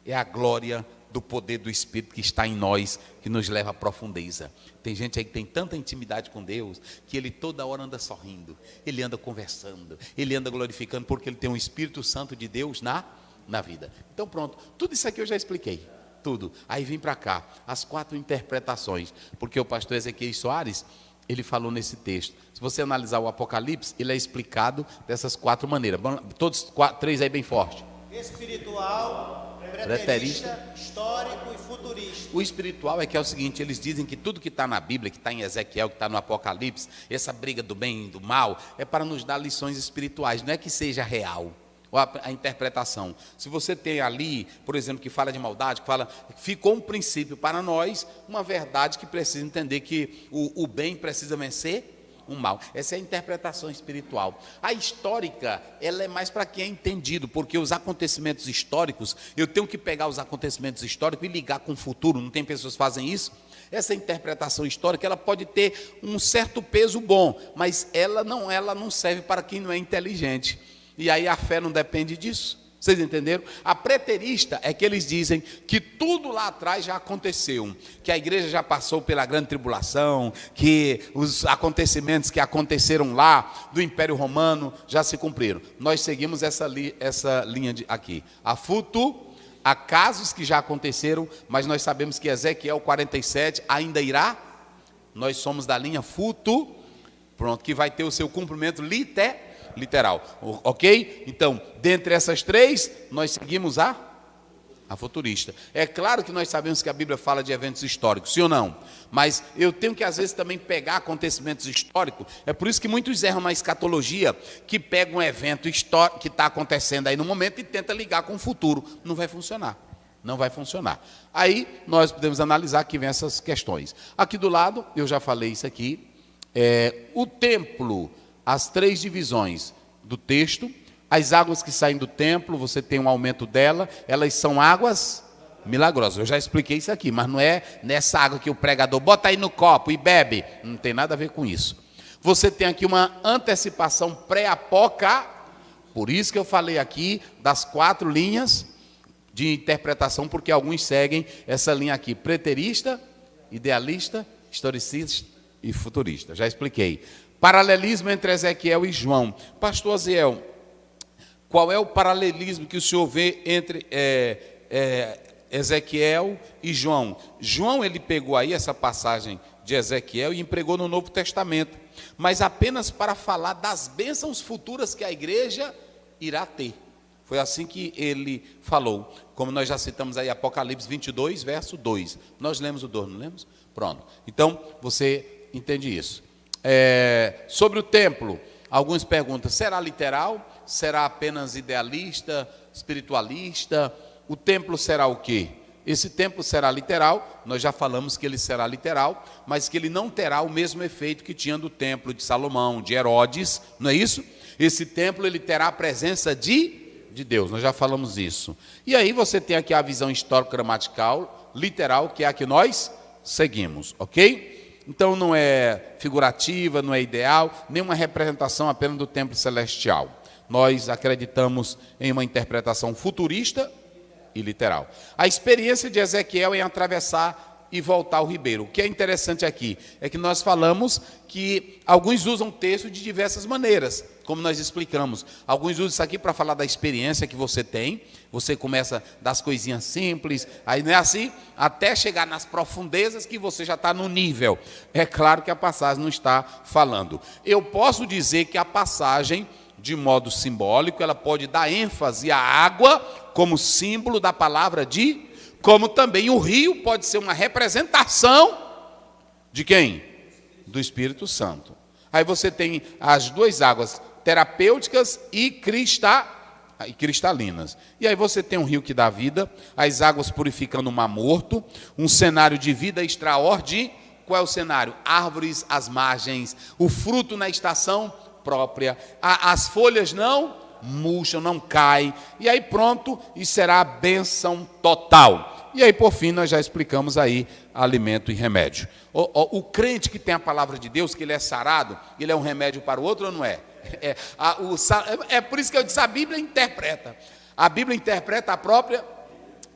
A: É a glória do poder do Espírito que está em nós, que nos leva à profundeza. Tem gente aí que tem tanta intimidade com Deus, que ele toda hora anda sorrindo, ele anda conversando, ele anda glorificando, porque ele tem um Espírito Santo de Deus na vida. Então pronto, tudo isso aqui eu já expliquei. Tudo. Aí vim para cá, as 4 interpretações, porque o pastor Ezequiel Soares, ele falou nesse texto. Se você analisar o Apocalipse, ele é explicado dessas 4 maneiras. Todos 3 aí bem forte.
B: Espiritual, preterista, histórico e futurista.
A: O espiritual é o seguinte, eles dizem que tudo que está na Bíblia, que está em Ezequiel, que está no Apocalipse, essa briga do bem e do mal, é para nos dar lições espirituais, não é que seja real. A interpretação. Se você tem ali, por exemplo, que fala de maldade, que fala, ficou um princípio para nós, uma verdade que precisa entender que o bem precisa vencer o mal. Essa é a interpretação espiritual. A histórica, ela é mais para quem é entendido, porque os acontecimentos históricos, eu tenho que pegar os acontecimentos históricos e ligar com o futuro. Não tem pessoas que fazem isso? Essa interpretação histórica, ela pode ter um certo peso bom, mas ela não serve para quem não é inteligente. E aí a fé não depende disso. Vocês entenderam? A preterista é que eles dizem que tudo lá atrás já aconteceu, que a igreja já passou pela grande tribulação, que os acontecimentos que aconteceram lá do Império Romano já se cumpriram. Nós seguimos essa linha aqui. Há casos que já aconteceram, mas nós sabemos que Ezequiel 47 ainda irá. Nós somos da linha pronto, que vai ter o seu cumprimento literal, ok? Então, dentre essas 3, nós seguimos a futurista. É claro que nós sabemos que a Bíblia fala de eventos históricos, sim ou não? Mas eu tenho que às vezes também pegar acontecimentos históricos. É por isso que muitos erram na escatologia, que pegam um evento histórico que está acontecendo aí no momento e tenta ligar com o futuro. Não vai funcionar. Não vai funcionar. Aí nós podemos analisar que vem essas questões. Aqui do lado, eu já falei isso aqui, o templo. As 3 divisões do texto, as águas que saem do templo, você tem um aumento dela, elas são águas milagrosas. Eu já expliquei isso aqui, mas não é nessa água que o pregador bota aí no copo e bebe. Não tem nada a ver com isso. Você tem aqui uma antecipação pré-apoca, por isso que eu falei aqui das 4 linhas de interpretação, porque alguns seguem essa linha aqui, preterista, idealista, historicista e futurista. Já expliquei. Paralelismo entre Ezequiel e João. Pastor Aziel, qual é o paralelismo que o senhor vê entre Ezequiel e João? João, ele pegou aí essa passagem de Ezequiel e empregou no Novo Testamento, mas apenas para falar das bênçãos futuras que a igreja irá ter. Foi assim que ele falou. Como nós já citamos aí Apocalipse 22, verso 2. Nós lemos o 2, não lemos? Pronto. Então, você entende isso. Sobre o templo, alguns perguntam, será literal? Será apenas idealista, espiritualista? O templo será o quê? Esse templo será literal, nós já falamos que ele será literal, mas que ele não terá o mesmo efeito que tinha do templo de Salomão, de Herodes, não é isso? Esse templo ele terá a presença de Deus, nós já falamos isso. E aí você tem aqui a visão histórico-gramatical, literal, que é a que nós seguimos, ok? Então não é figurativa, não é ideal, nem uma representação apenas do templo celestial. Nós acreditamos em uma interpretação futurista e literal. A experiência de Ezequiel em atravessar e voltar o ribeiro. O que é interessante aqui é que nós falamos que alguns usam o texto de diversas maneiras, como nós explicamos. Alguns usam isso aqui para falar da experiência que você tem. Você começa das coisinhas simples, aí não é assim, até chegar nas profundezas que você já está no nível. É claro que a passagem não está falando. Eu posso dizer que a passagem, de modo simbólico, ela pode dar ênfase à água como símbolo da palavra como também o rio pode ser uma representação de quem? Do Espírito Santo. Aí você tem as duas águas terapêuticas e cristalinas. E aí você tem um rio que dá vida, as águas purificando o mar morto, um cenário de vida extraordinário. Qual é o cenário? Árvores às margens, o fruto na estação própria, as folhas não murcham, não caem, e aí pronto, e será a bênção total. E aí por fim nós já explicamos aí alimento e remédio. O crente que tem a palavra de Deus, que ele é sarado, ele é um remédio para o outro ou não é? É por isso que eu disse, a Bíblia interpreta a própria.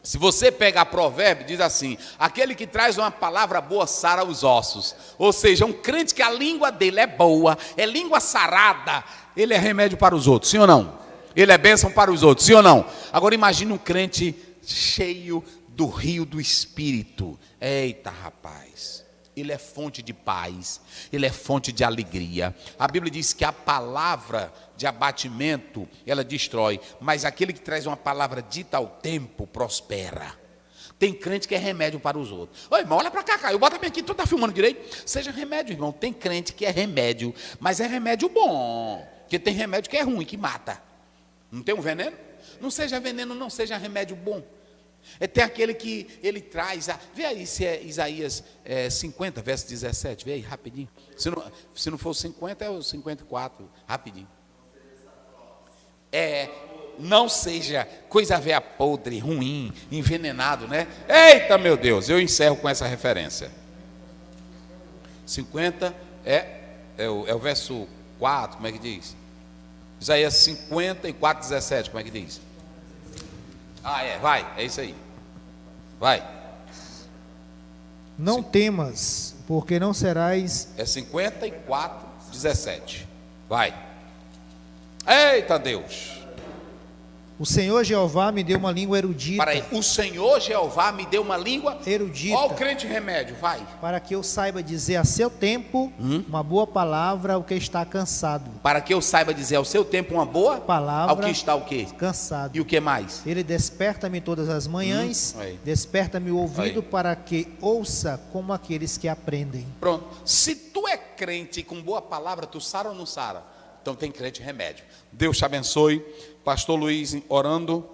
A: Se você pega a provérbio, diz assim, aquele que traz uma palavra boa sara os ossos. Ou seja, um crente que a língua dele é boa, é língua sarada, ele é remédio para os outros, sim ou não? Ele é bênção para os outros, sim ou não? Agora imagine um crente cheio do rio do Espírito. Eita, rapaz, ele é fonte de paz, ele é fonte de alegria. A Bíblia diz que a palavra de abatimento, ela destrói, mas aquele que traz uma palavra dita ao tempo, prospera. Tem crente que é remédio para os outros. Ô irmão, olha para cá, Caio, bota bem aqui, tu está filmando direito? Seja remédio, irmão. Tem crente que é remédio, mas é remédio bom, porque tem remédio que é ruim, que mata. Não tem um veneno? Não seja veneno, não seja remédio bom. Tem aquele que ele traz, vê aí se é Isaías 50, verso 17, vê aí rapidinho. Se não for 50, é o 54, rapidinho. Não seja coisa velha podre, ruim, envenenado, né? Eita, meu Deus, eu encerro com essa referência. 50 é o verso 4, como é que diz? Isaías 54, 17, como é que diz? Vai, é isso aí. Vai.
B: Não temas, porque não serás...
A: 54, 17. Vai. Eita Deus.
B: O Senhor Jeová me deu uma língua erudita.
A: Para aí, o Senhor Jeová me deu uma língua
B: erudita.
A: Ó o crente remédio, vai.
B: Para que eu saiba dizer a seu tempo uma boa palavra ao que está cansado.
A: Para que eu saiba dizer ao seu tempo uma boa
B: palavra
A: ao que está o quê?
B: Cansado.
A: E o que mais?
B: Ele desperta-me todas as manhãs, desperta-me o ouvido para que ouça como aqueles que aprendem.
A: Pronto. Se tu é crente com boa palavra, tu sara ou não sara? Então tem crente remédio. Deus te abençoe. Pastor Luiz orando.